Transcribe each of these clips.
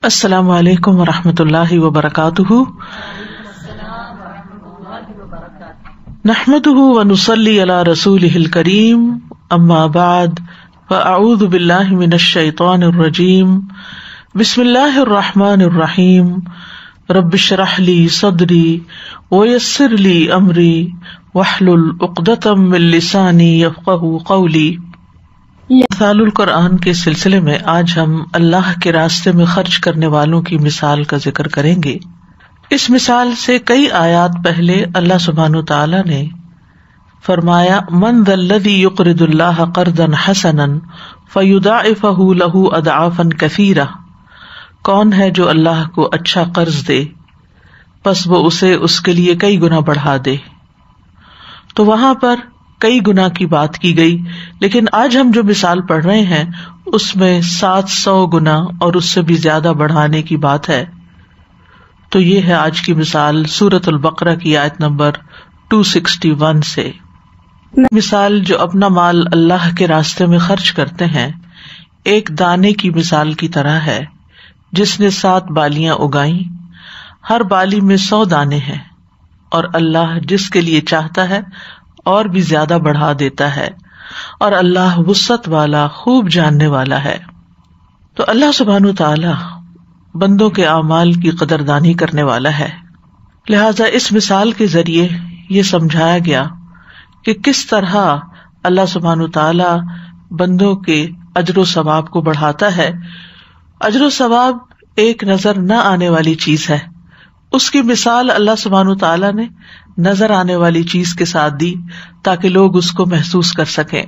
السلام علیکم ورحمۃ اللہ وبرکاتہ، نحمده ونصلی علی رسولہ الکریم، اما بعد فاعوذ باللہ من الشیطان الرجیم، بسم اللہ الرحمن الرحیم، رب اشرح لی صدری ویسر لی امری واحلل عقدۃ من لسانی یفقہوا قولی۔ مثال القرآن کے سلسلے میں آج ہم اللہ کے راستے میں خرچ کرنے والوں کی مثال کا ذکر کریں گے۔ اس مثال سے کئی آیات پہلے اللہ سبحانہ وتعالی نے فرمایا، من ذا الذی یقرض اللہ قرضا حسنا فیضاعفہ لہ اضعافا کثیرہ، کون ہے جو اللہ کو اچھا قرض دے پس وہ اسے اس کے لیے کئی گنا بڑھا دے۔ تو وہاں پر کئی گنا کی بات کی گئی، لیکن آج ہم جو مثال پڑھ رہے ہیں اس میں 700 گنا اور اس سے بھی زیادہ بڑھانے کی بات ہے۔ تو یہ ہے آج کی مثال سورۃ البقرہ کی آیت نمبر 261 سے۔ مثال جو اپنا مال اللہ کے راستے میں خرچ کرتے ہیں ایک دانے کی مثال کی طرح ہے جس نے 7 بالیاں اگائیں، ہر بالی میں 100 دانے ہیں، اور اللہ جس کے لیے چاہتا ہے اور بھی زیادہ بڑھا دیتا ہے، اور اللہ وسعت والا خوب جاننے والا ہے۔ تو اللہ سبحانہ تعالی بندوں کے اعمال کی قدردانی کرنے والا ہے، لہذا اس مثال کے ذریعے یہ سمجھایا گیا کہ کس طرح اللہ سبحانہ تعالی بندوں کے اجر و ثواب کو بڑھاتا ہے۔ اجر و ثواب ایک نظر نہ آنے والی چیز ہے، اس کی مثال اللہ سبحانہ تعالی نے نظر آنے والی چیز کے ساتھ دی تاکہ لوگ اس کو محسوس کر سکیں۔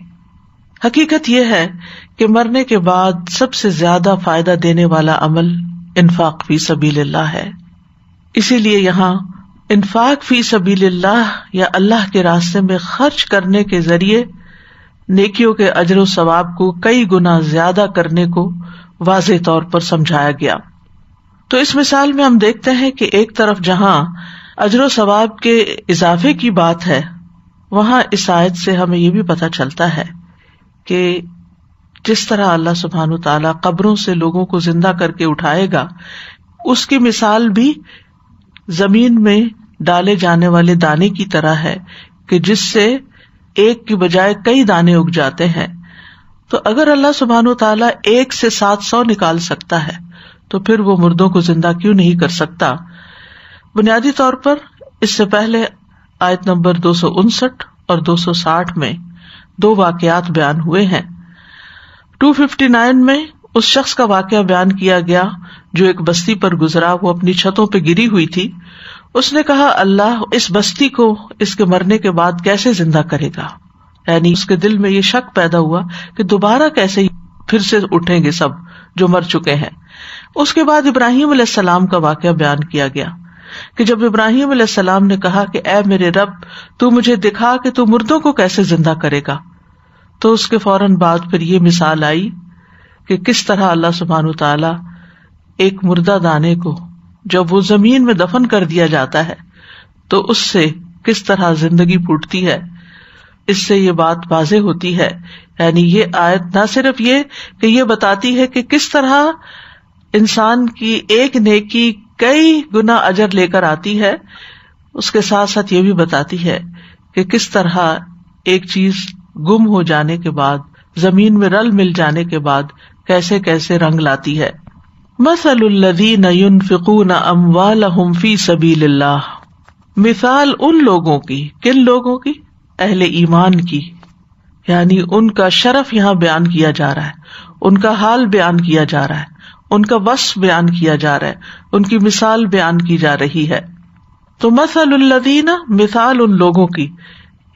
حقیقت یہ ہے کہ مرنے کے بعد سب سے زیادہ فائدہ دینے والا عمل انفاق فی سبیل اللہ ہے، اسی لیے یہاں انفاق فی سبیل اللہ یا اللہ کے راستے میں خرچ کرنے کے ذریعے نیکیوں کے اجر و ثواب کو کئی گنا زیادہ کرنے کو واضح طور پر سمجھایا گیا۔ تو اس مثال میں ہم دیکھتے ہیں کہ ایک طرف جہاں اجر و ثواب کے اضافے کی بات ہے، وہاں اس آیت سے ہمیں یہ بھی پتہ چلتا ہے کہ جس طرح اللہ سبحانہ تعالیٰ قبروں سے لوگوں کو زندہ کر کے اٹھائے گا، اس کی مثال بھی زمین میں ڈالے جانے والے دانے کی طرح ہے کہ جس سے ایک کی بجائے کئی دانے اگ جاتے ہیں۔ تو اگر اللہ سبحانہ تعالیٰ ایک سے 700 نکال سکتا ہے تو پھر وہ مردوں کو زندہ کیوں نہیں کر سکتا؟ بنیادی طور پر اس سے پہلے آیت نمبر 259 اور 260 میں 2 واقعات بیان ہوئے ہیں۔ 259 میں اس شخص کا واقعہ بیان کیا گیا جو ایک بستی پر گزرا، وہ اپنی چھتوں پہ گری ہوئی تھی۔ اس نے کہا، اللہ اس بستی کو اس کے مرنے کے بعد کیسے زندہ کرے گا؟ یعنی اس کے دل میں یہ شک پیدا ہوا کہ دوبارہ کیسے پھر سے اٹھیں گے سب جو مر چکے ہیں۔ اس کے بعد ابراہیم علیہ السلام کا واقعہ بیان کیا گیا کہ جب ابراہیم علیہ السلام نے کہا کہ اے میرے رب، تو مجھے دکھا کہ تو مردوں کو کیسے زندہ کرے گا، تو اس کے فوراً بعد پھر یہ مثال آئی کہ کس طرح اللہ سبحانہ تعالیٰ ایک مردہ دانے کو جب وہ زمین میں دفن کر دیا جاتا ہے تو اس سے کس طرح زندگی پھوٹتی ہے۔ اس سے یہ بات واضح ہوتی ہے، یعنی یہ آیت نہ صرف یہ کہ یہ بتاتی ہے کہ کس طرح انسان کی ایک نیکی کئی گنا اجر لے کر آتی ہے، اس کے ساتھ ساتھ یہ بھی بتاتی ہے کہ کس طرح ایک چیز گم ہو جانے کے بعد، زمین میں رل مل جانے کے بعد کیسے کیسے رنگ لاتی ہے۔ مثل الذین ينفقون اموالهم فی سبیل اللہ، مثال ان لوگوں کی، کن لوگوں کی؟ اہل ایمان کی، یعنی ان کا شرف یہاں بیان کیا جا رہا ہے، ان کا حال بیان کیا جا رہا ہے، ان کا وصف بیان کیا جا رہا ہے، ان کی مثال بیان کی جا رہی ہے۔ تو مثل الذین، مثال ان لوگوں کی،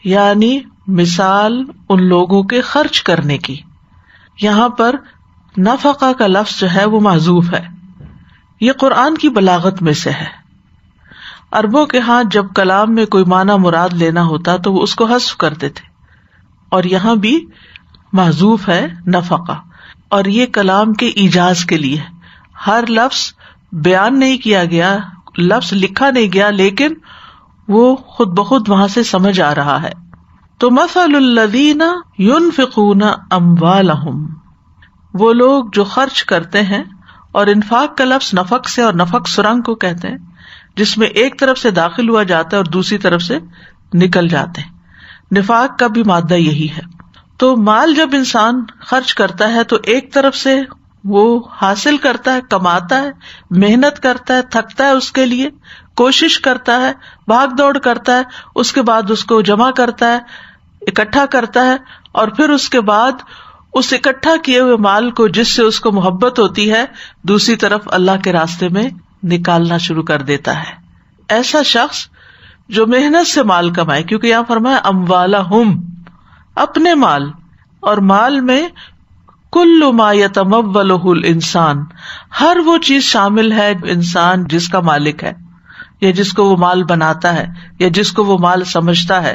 یعنی مثال ان لوگوں کے خرچ کرنے کی۔ یہاں پر نفقہ کا لفظ جو ہے وہ محذوف ہے، یہ قرآن کی بلاغت میں سے ہے۔ عربوں کے ہاں جب کلام میں کوئی معنی مراد لینا ہوتا تو وہ اس کو حذف کرتے تھے، اور یہاں بھی محذوف ہے نفقہ، اور یہ کلام کے ایجاز کے لیے ہر لفظ بیان نہیں کیا گیا، لفظ لکھا نہیں گیا، لیکن وہ خود بخود وہاں سے سمجھ آ رہا ہے۔ تو مثل الذین ينفقون اموالهم، وہ لوگ جو خرچ کرتے ہیں اور انفاق کا لفظ نفق سے، اور نفق سرنگ کو کہتے ہیں جس میں ایک طرف سے داخل ہوا جاتا ہے اور دوسری طرف سے نکل جاتے ہیں. نفاق کا بھی مادہ یہی ہے. تو مال جب انسان خرچ کرتا ہے تو ایک طرف سے وہ حاصل کرتا ہے، کماتا ہے، محنت کرتا ہے، تھکتا ہے اس کے لیے، کوشش کرتا ہے، بھاگ دوڑ کرتا ہے، اس کے بعد اس کو جمع کرتا ہے، اکٹھا کرتا ہے، اور پھر اس کے بعد اس اکٹھا کیے ہوئے مال کو جس سے اس کو محبت ہوتی ہے دوسری طرف اللہ کے راستے میں نکالنا شروع کر دیتا ہے. ایسا شخص جو محنت سے مال کمائے، کیونکہ یہاں فرمایا اموالہم، اپنے مال، اور مال میں کل ما یتمولہ الانسان، ہر وہ چیز شامل ہے انسان جس کا مالک ہے یا جس کو وہ مال بناتا ہے یا جس کو وہ مال سمجھتا ہے،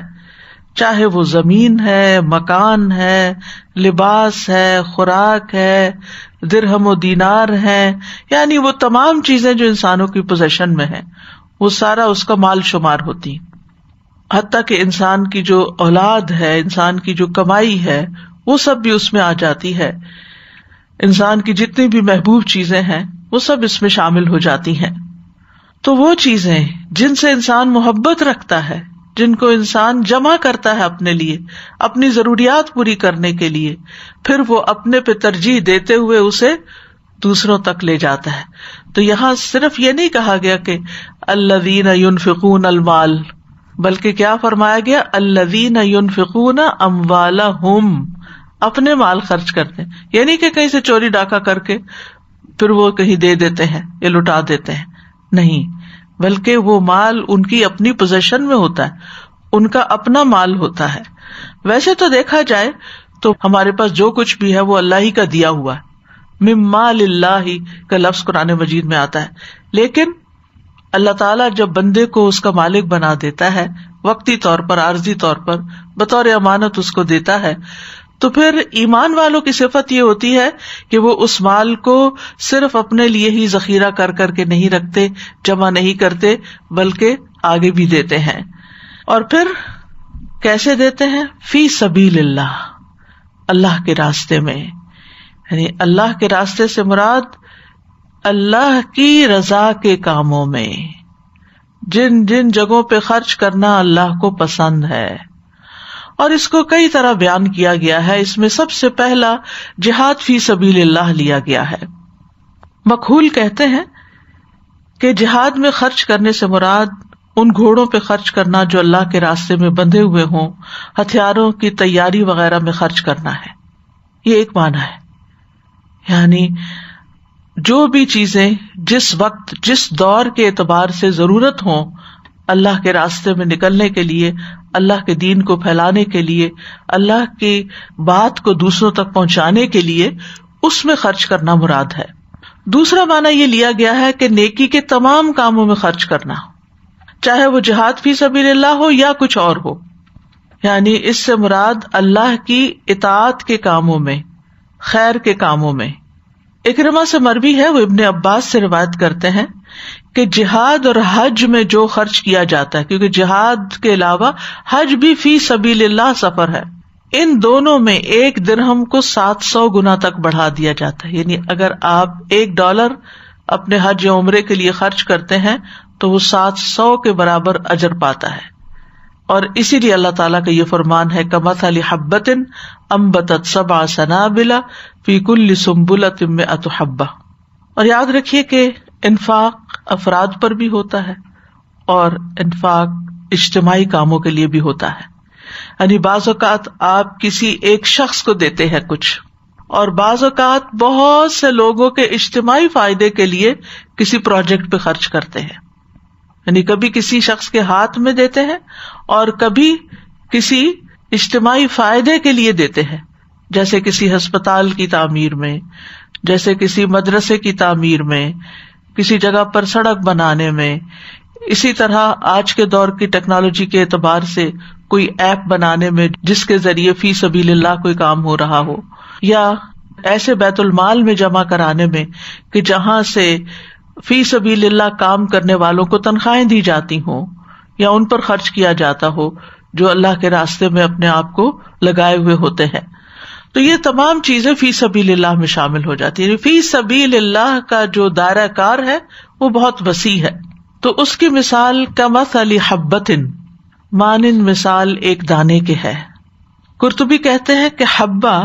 چاہے وہ زمین ہے، مکان ہے، لباس ہے، خوراک ہے، درہم و دینار ہے، یعنی وہ تمام چیزیں جو انسانوں کی پوزیشن میں ہیں وہ سارا اس کا مال شمار ہوتی. حتیٰ کہ انسان کی جو اولاد ہے، انسان کی جو کمائی ہے، وہ سب بھی اس میں آ جاتی ہے. انسان کی جتنی بھی محبوب چیزیں ہیں وہ سب اس میں شامل ہو جاتی ہیں. تو وہ چیزیں جن سے انسان محبت رکھتا ہے، جن کو انسان جمع کرتا ہے اپنے لیے، اپنی ضروریات پوری کرنے کے لیے، پھر وہ اپنے پہ ترجیح دیتے ہوئے اسے دوسروں تک لے جاتا ہے. تو یہاں صرف یہ نہیں کہا گیا کہ الذین ينفقون المال، بلکہ کیا فرمایا گیا؟ الذین ينفقون اموالہم، اپنے مال خرچ کرتے ہیں. یعنی کہ کہیں سے چوری ڈاکہ کر کے پھر وہ کہیں دے دیتے ہیں یا لٹا دیتے ہیں، نہیں، بلکہ وہ مال ان کی اپنی پوزیشن میں ہوتا ہے، ان کا اپنا مال ہوتا ہے. ویسے تو دیکھا جائے تو ہمارے پاس جو کچھ بھی ہے وہ اللہ ہی کا دیا ہوا ہے، من مال اللہ کا لفظ قرآن مجید میں آتا ہے. لیکن اللہ تعالیٰ جب بندے کو اس کا مالک بنا دیتا ہے، وقتی طور پر، عارضی طور پر، بطور امانت اس کو دیتا ہے، تو پھر ایمان والوں کی صفت یہ ہوتی ہے کہ وہ اس مال کو صرف اپنے لیے ہی ذخیرہ کر کر کے نہیں رکھتے، جمع نہیں کرتے، بلکہ آگے بھی دیتے ہیں. اور پھر کیسے دیتے ہیں؟ فی سبیل اللہ، اللہ کے راستے میں. یعنی اللہ کے راستے سے مراد اللہ کی رضا کے کاموں میں، جن جن جگہوں پہ خرچ کرنا اللہ کو پسند ہے. اور اس کو کئی طرح بیان کیا گیا ہے. اس میں سب سے پہلا جہاد فی سبیل اللہ لیا گیا ہے. مکحول کہتے ہیں کہ جہاد میں خرچ کرنے سے مراد ان گھوڑوں پہ خرچ کرنا جو اللہ کے راستے میں بندھے ہوئے ہوں، ہتھیاروں کی تیاری وغیرہ میں خرچ کرنا ہے. یہ ایک معنی ہے. یعنی جو بھی چیزیں جس وقت، جس دور کے اعتبار سے ضرورت ہوں اللہ کے راستے میں نکلنے کے لیے، اللہ کے دین کو پھیلانے کے لیے، اللہ کی بات کو دوسروں تک پہنچانے کے لیے، اس میں خرچ کرنا مراد ہے. دوسرا معنی یہ لیا گیا ہے کہ نیکی کے تمام کاموں میں خرچ کرنا، چاہے وہ جہاد فی سبیل اللہ ہو یا کچھ اور ہو. یعنی اس سے مراد اللہ کی اطاعت کے کاموں میں، خیر کے کاموں میں. اکرمہ سے مروی ہے، وہ ابن عباس سے روایت کرتے ہیں کہ جہاد اور حج میں جو خرچ کیا جاتا ہے، کیونکہ جہاد کے علاوہ حج بھی فی سبیل اللہ سفر ہے، ان دونوں میں ایک درہم کو 700 گنا تک بڑھا دیا جاتا ہے. یعنی اگر آپ $1 اپنے حج یا عمرے کے لیے خرچ کرتے ہیں تو وہ 700 کے برابر اجر پاتا ہے. اور اسی لیے اللہ تعالیٰ کا یہ فرمان ہے کمثل حبۃ انبتت 7 سنابل فی کل سنبلۃ 100 حبۃ. اور یاد رکھیے کہ انفاق افراد پر بھی ہوتا ہے اور انفاق اجتماعی کاموں کے لیے بھی ہوتا ہے. یعنی بعض اوقات آپ کسی ایک شخص کو دیتے ہیں کچھ، اور بعض اوقات بہت سے لوگوں کے اجتماعی فائدے کے لیے کسی پروجیکٹ پہ خرچ کرتے ہیں. یعنی کبھی کسی شخص کے ہاتھ میں دیتے ہیں اور کبھی کسی اجتماعی فائدے کے لیے دیتے ہیں، جیسے کسی ہسپتال کی تعمیر میں، جیسے کسی مدرسے کی تعمیر میں، کسی جگہ پر سڑک بنانے میں. اسی طرح آج کے دور کی ٹیکنالوجی کے اعتبار سے کوئی ایپ بنانے میں جس کے ذریعے فی سبیل اللہ کوئی کام ہو رہا ہو، یا ایسے بیت المال میں جمع کرانے میں کہ جہاں سے فی سبیل اللہ کام کرنے والوں کو تنخواہیں دی جاتی ہوں یا ان پر خرچ کیا جاتا ہو جو اللہ کے راستے میں اپنے آپ کو لگائے ہوئے ہوتے ہیں. تو یہ تمام چیزیں فی سبیل اللہ میں شامل ہو جاتی ہیں. فی سبیل اللہ کا جو دائرہ کار ہے وہ بہت وسیع ہے. تو اس کی مثال کمثل حبۃ، مانند مثال ایک دانے کے ہے. قرطبی کہتے ہیں کہ حبہ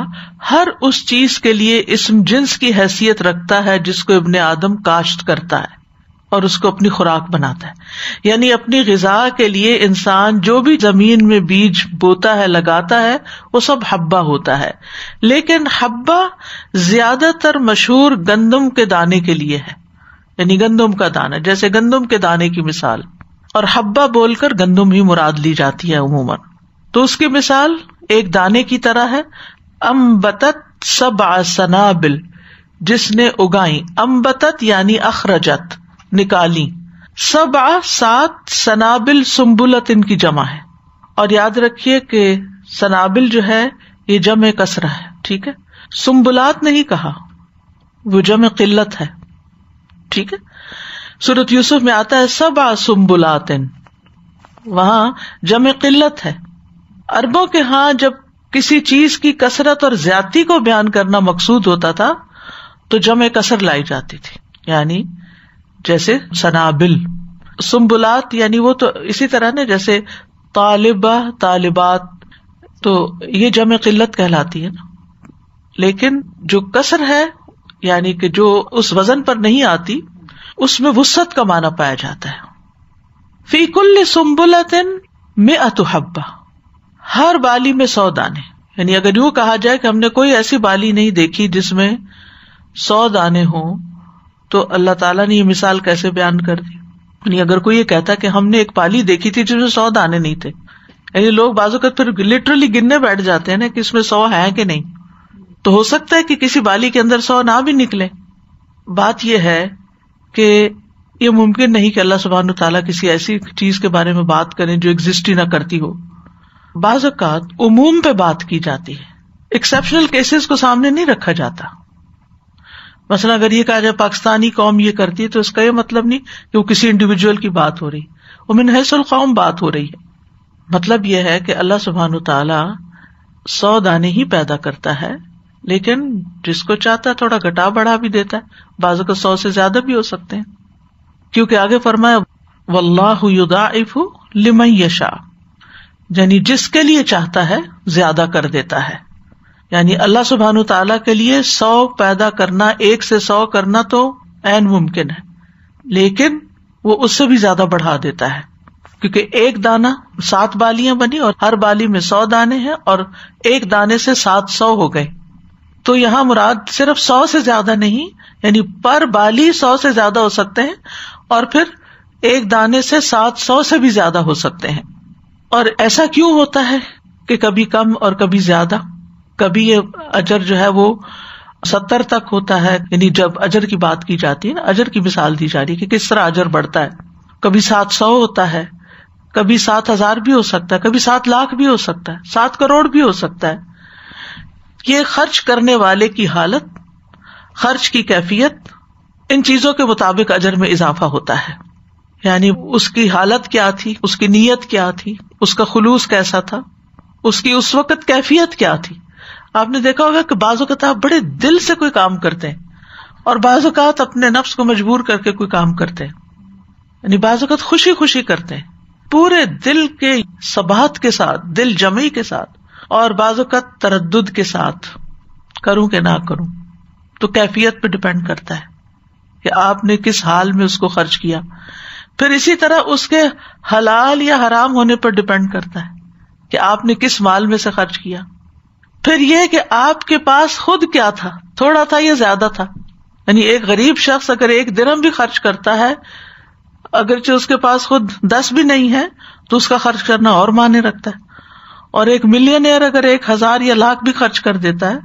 ہر اس چیز کے لیے اسم جنس کی حیثیت رکھتا ہے جس کو ابن آدم کاشت کرتا ہے اور اس کو اپنی خوراک بناتا ہے. یعنی اپنی غذا کے لیے انسان جو بھی زمین میں بیج بوتا ہے، لگاتا ہے، وہ سب حبہ ہوتا ہے. لیکن حبہ زیادہ تر مشہور گندم کے دانے کے لیے ہے، یعنی گندم کا دانہ، جیسے گندم کے دانے کی مثال. اور حبہ بول کر گندم ہی مراد لی جاتی ہے عموماً. تو اس کی مثال ایک دانے کی طرح ہے. انبتت 7 سنابل، جس نے اگائی. انبتت یعنی اخرجت، نکالی. 7 سنابل سنبلت ان کی جمع ہے. اور یاد رکھیے کہ سنابل جو ہے یہ جمع کثرہ ہے، ٹھیک ہے. سنبلات نہیں کہا، وہ جمع قلت ہے، ٹھیک ہے. سورۃ یوسف میں آتا ہے 7 سنبلات، وہاں جمع قلت ہے. عربوں کے ہاں جب کسی چیز کی کثرت اور زیادتی کو بیان کرنا مقصود ہوتا تھا تو جمع کثر لائی جاتی تھی، یعنی جیسے سنابل. سنبلات یعنی وہ تو اسی طرح نا، جیسے طالبہ طالبات، تو یہ جمع قلت کہلاتی ہے نا. لیکن جو کثر ہے یعنی کہ جو اس وزن پر نہیں آتی، اس میں وسعت کا معنی پایا جاتا ہے. فی کل سنبلۃ 100 حبہ، ہر بالی میں 100 دانے. یعنی اگر یوں کہا جائے کہ ہم نے کوئی ایسی بالی نہیں دیکھی جس میں 100 دانے ہوں، تو اللہ تعالیٰ نے یہ مثال کیسے بیان کر دی. یعنی اگر کوئی یہ کہتا کہ ہم نے ایک بالی دیکھی تھی جس میں 100 دانے نہیں تھے، یعنی لوگ بعض اوقات پھر لٹرلی گننے بیٹھ جاتے ہیں نا کہ اس میں 100 ہے کہ نہیں. تو ہو سکتا ہے کہ کسی بالی کے اندر 100 نہ بھی نکلے. بات یہ ہے کہ یہ ممکن نہیں کہ اللہ سبحانہ تعالیٰ کسی ایسی چیز کے بارے میں بات کریں جو ایگزسٹ ہی نہ کرتی ہو. بعض اوقات عموم پہ بات کی جاتی ہے، ایکسیپشنل کیسز کو سامنے نہیں رکھا جاتا. مثلا اگر یہ کہا جائے پاکستانی قوم یہ کرتی ہے تو اس کا یہ مطلب نہیں کہ وہ کسی انڈیویجول کی بات ہو رہی، وہ من حیث القوم بات ہو رہی ہے. مطلب یہ ہے کہ اللہ سبحانہ تعالیٰ 100 دانے ہی پیدا کرتا ہے، لیکن جس کو چاہتا ہے تھوڑا گھٹا بڑھا بھی دیتا ہے. بعضوں کو 100 سے زیادہ بھی ہو سکتے ہیں، کیونکہ آگے فرمایا واللہ یضاعف لمن یشاء، یعنی جس کے لیے چاہتا ہے زیادہ کر دیتا ہے. یعنی اللہ سبحانہ تعالیٰ کے لیے 100 پیدا کرنا، 1 سے 100 کرنا تو عین ممکن ہے، لیکن وہ اس سے بھی زیادہ بڑھا دیتا ہے. کیونکہ ایک دانہ 7 بالیاں بنی اور ہر بالی میں 100 دانے ہیں، اور ایک دانے سے 700 ہو گئے. تو یہاں مراد صرف 100 سے زیادہ نہیں، یعنی پر بالی 100 سے زیادہ ہو سکتے ہیں، اور پھر ایک دانے سے 700 سے بھی زیادہ ہو سکتے ہیں. اور ایسا کیوں ہوتا ہے کہ کبھی کم اور کبھی زیادہ؟ کبھی یہ اجر جو ہے وہ 70 تک ہوتا ہے، یعنی جب اجر کی بات کی جاتی ہے نا، اجر کی مثال دی جا رہی ہے کہ کس طرح اجر بڑھتا ہے. کبھی 700 ہوتا ہے، کبھی 7,000 بھی ہو سکتا ہے، کبھی 7 لاکھ بھی ہو سکتا ہے، 7 کروڑ بھی ہو سکتا ہے. یہ خرچ کرنے والے کی حالت، خرچ کی کیفیت، ان چیزوں کے مطابق اجر میں اضافہ ہوتا ہے. یعنی اس کی حالت کیا تھی، اس کی نیت کیا تھی، اس کا خلوص کیسا تھا، اس کی اس وقت کیفیت کیا تھی. آپ نے دیکھا ہوگا کہ بعض اوقات آپ بڑے دل سے کوئی کام کرتے ہیں اور بعض اوقات اپنے نفس کو مجبور کر کے کوئی کام کرتے ہیں. یعنی بعض اوقات خوشی خوشی کرتے ہیں، پورے دل کے ثبات کے ساتھ، دل جمعی کے ساتھ، اور بعض اوقات تردد کے ساتھ، کروں کہ نہ کروں. تو کیفیت پہ ڈپینڈ کرتا ہے کہ آپ نے کس حال میں اس کو خرچ کیا. پھر اسی طرح اس کے حلال یا حرام ہونے پر ڈپینڈ کرتا ہے کہ آپ نے کس مال میں سے خرچ کیا. پھر یہ کہ آپ کے پاس خود کیا تھا، تھوڑا تھا یا زیادہ تھا. یعنی ایک غریب شخص اگر 1 درہم بھی خرچ کرتا ہے، اگرچہ اس کے پاس خود 10 بھی نہیں ہے، تو اس کا خرچ کرنا اور معنی رکھتا ہے. اور ایک ملینئر اگر 1,000 یا لاکھ بھی خرچ کر دیتا ہے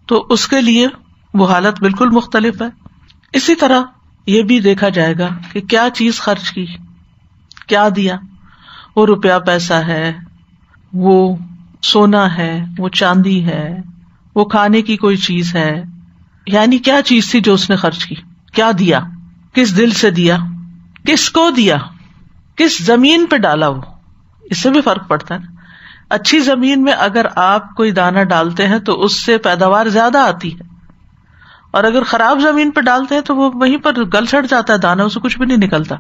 تو اس کے لیے وہ حالت بالکل مختلف ہے. اسی طرح یہ بھی دیکھا جائے گا کہ کیا چیز خرچ کی، کیا دیا. وہ روپیہ پیسہ ہے، وہ سونا ہے، وہ چاندی ہے، وہ کھانے کی کوئی چیز ہے، یعنی کیا چیز تھی جو اس نے خرچ کی، کیا دیا، کس دل سے دیا، کس کو دیا، کس زمین پہ ڈالا. وہ اس سے بھی فرق پڑتا ہے. اچھی زمین میں اگر آپ کوئی دانہ ڈالتے ہیں تو اس سے پیداوار زیادہ آتی ہے، اور اگر خراب زمین پہ ڈالتے ہیں تو وہ وہیں پر گل سڑ جاتا ہے دانا، اسے کچھ بھی نہیں نکلتا.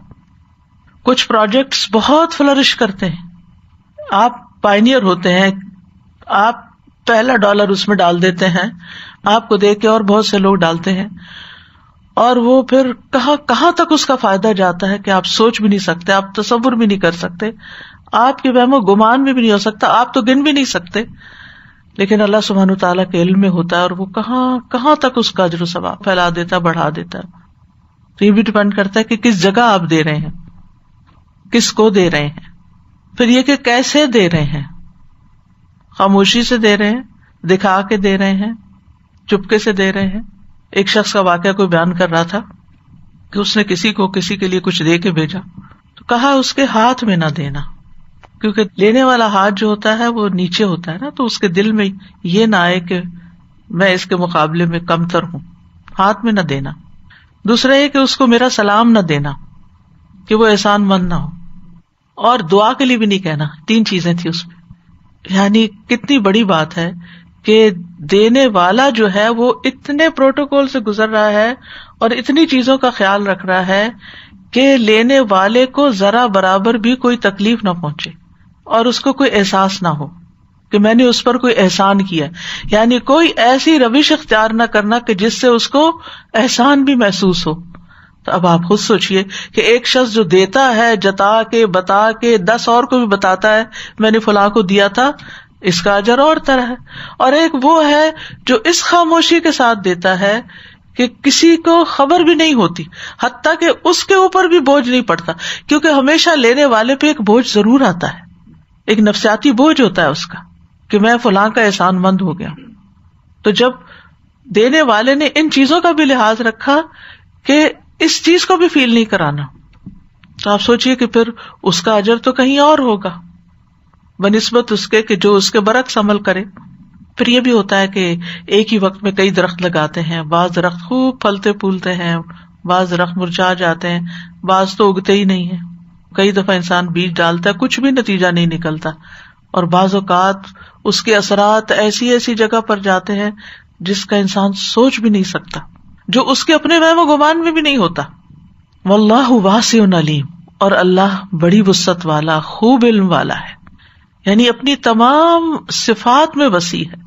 کچھ پروجیکٹس بہت فلرش کرتے ہیں، آپ پائنیئر ہوتے ہیں، آپ پہلا ڈالر اس میں ڈال دیتے ہیں، آپ کو دیکھ کے اور بہت سے لوگ ڈالتے ہیں، اور وہ پھر کہاں تک اس کا فائدہ جاتا ہے کہ آپ سوچ بھی نہیں سکتے، آپ تصور بھی نہیں کر سکتے، آپ کے وہم و گمان میں بھی نہیں ہو سکتا، آپ تو گن بھی نہیں سکتے. لیکن اللہ سبحانہ وتعالیٰ کے علم میں ہوتا ہے، اور وہ کہاں تک اس کا اجر و ثواب پھیلا دیتا ہے، بڑھا دیتا ہے. تو یہ بھی ڈپینڈ کرتا ہے کہ کس جگہ آپ دے رہے ہیں، کس کو دے رہے ہیں، پھر یہ کہ کیسے دے رہے ہیں. خاموشی سے دے رہے ہیں، دکھا کے دے رہے ہیں، چپکے سے دے رہے ہیں. ایک شخص کا واقعہ کوئی بیان کر رہا تھا کہ اس نے کسی کے لیے کچھ دے کے بھیجا، تو کہا اس کے ہاتھ میں نہ دینا، کیونکہ لینے والا ہاتھ جو ہوتا ہے وہ نیچے ہوتا ہے نا، تو اس کے دل میں یہ نہ آئے کہ میں اس کے مقابلے میں کمتر ہوں. ہاتھ میں نہ دینا. دوسرا یہ کہ اس کو میرا سلام نہ دینا کہ وہ احسان مند نہ ہو، اور دعا کے لیے بھی نہیں کہنا. 3 چیزیں تھی اس میں. یعنی کتنی بڑی بات ہے کہ دینے والا جو ہے وہ اتنے پروٹوکول سے گزر رہا ہے اور اتنی چیزوں کا خیال رکھ رہا ہے کہ لینے والے کو ذرا برابر بھی کوئی تکلیف نہ پہنچے اور اس کو کوئی احساس نہ ہو کہ میں نے اس پر کوئی احسان کیا. یعنی کوئی ایسی روش اختیار نہ کرنا کہ جس سے اس کو احسان بھی محسوس ہو. تو اب آپ خود سوچئے کہ ایک شخص جو دیتا ہے جتا کے بتا کے 10 اور کو بھی بتاتا ہے میں نے فلاں کو دیا تھا، اس کا اجر اور طرح ہے. اور ایک وہ ہے جو اس خاموشی کے ساتھ دیتا ہے کہ کسی کو خبر بھی نہیں ہوتی، حتیٰ کہ اس کے اوپر بھی بوجھ نہیں پڑتا، کیونکہ ہمیشہ لینے والے پہ ایک بوجھ ضرور آتا ہے، ایک نفسیاتی بوجھ ہوتا ہے اس کا کہ میں فلاں کا احسان مند ہو گیا. تو جب دینے والے نے ان چیزوں کا بھی لحاظ رکھا کہ اس چیز کو بھی فیل نہیں کرانا، تو آپ سوچئے کہ پھر اس کا اجر تو کہیں اور ہوگا بنسبت اس کے کہ جو اس کے برعکس عمل کرے. پھر یہ بھی ہوتا ہے کہ ایک ہی وقت میں کئی درخت لگاتے ہیں، بعض درخت خوب پھلتے پھولتے ہیں، بعض درخت مرجھا جاتے ہیں، بعض تو اگتے ہی نہیں ہیں. کئی دفعہ انسان بیج ڈالتا ہے، کچھ بھی نتیجہ نہیں نکلتا، اور بعض اوقات اس کے اثرات ایسی جگہ پر جاتے ہیں جس کا انسان سوچ بھی نہیں سکتا، جو اس کے اپنے وہم و گمان میں بھی نہیں ہوتا. واللہ واسع علیم، اور اللہ بڑی وسعت والا، خوب علم والا ہے. یعنی اپنی تمام صفات میں وسیع ہے،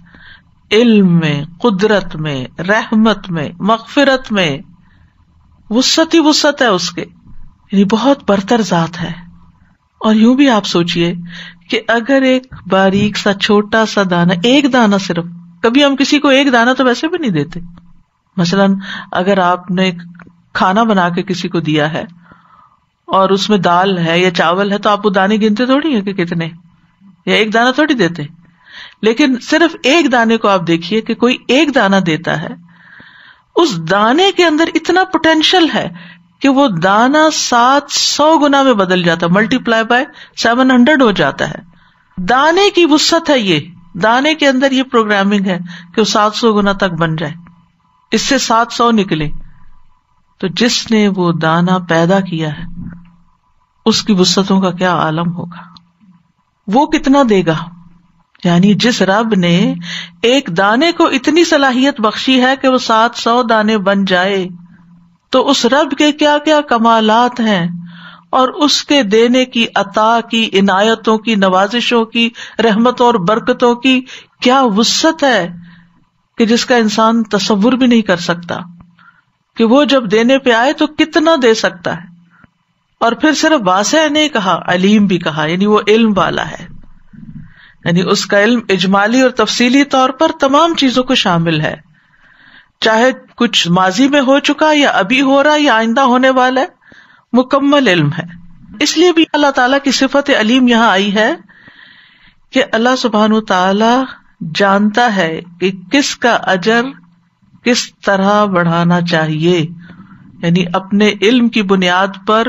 علم میں، قدرت میں، رحمت میں، مغفرت میں، وسعت ہی وسعت ہے اس کے، یعنی بہت برتر ذات ہے. اور یوں بھی آپ سوچئے کہ اگر ایک باریک سا چھوٹا سا دانہ، ایک دانہ صرف، کبھی ہم کسی کو ایک دانہ تو ویسے بھی نہیں دیتے. مثلاً اگر آپ نے کھانا بنا کے کسی کو دیا ہے اور اس میں دال ہے یا چاول ہے تو آپ وہ دانے گنتے تھوڑی ہیں کہ کتنے، یا ایک دانہ تھوڑی دیتے. لیکن صرف ایک دانے کو آپ دیکھیے کہ کوئی ایک دانہ دیتا ہے، اس دانے کے اندر اتنا پوٹینشل ہے کہ وہ دانہ 700 گنا میں بدل جاتا ہے، ملٹی پلائی بائی 700 ہو جاتا ہے. دانے کی وسعت ہے، یہ دانے کے اندر یہ پروگرامنگ ہے کہ وہ 700 گنا تک بن جائے، اس سے 700 نکلے. تو جس نے وہ دانہ پیدا کیا ہے اس کی وسعتوں کا کیا عالم ہوگا، وہ کتنا دے گا. یعنی جس رب نے ایک دانے کو اتنی صلاحیت بخشی ہے کہ وہ 700 دانے بن جائے، تو اس رب کے کیا کیا کمالات ہیں، اور اس کے دینے کی، عطا کی، عنایتوں کی، نوازشوں کی، رحمتوں اور برکتوں کی کیا وسعت ہے کہ جس کا انسان تصور بھی نہیں کر سکتا کہ وہ جب دینے پہ آئے تو کتنا دے سکتا ہے. اور پھر صرف واسع نہیں کہا، علیم بھی کہا، یعنی وہ علم والا ہے. یعنی اس کا علم اجمالی اور تفصیلی طور پر تمام چیزوں کو شامل ہے، چاہے کچھ ماضی میں ہو چکا یا ابھی ہو رہا یا آئندہ ہونے والا ہے، مکمل علم ہے. اس لیے بھی اللہ تعالیٰ کی صفت علیم یہاں آئی ہے کہ اللہ سبحانہ تعالی جانتا ہے کہ کس کا اجر کس طرح بڑھانا چاہیے. یعنی اپنے علم کی بنیاد پر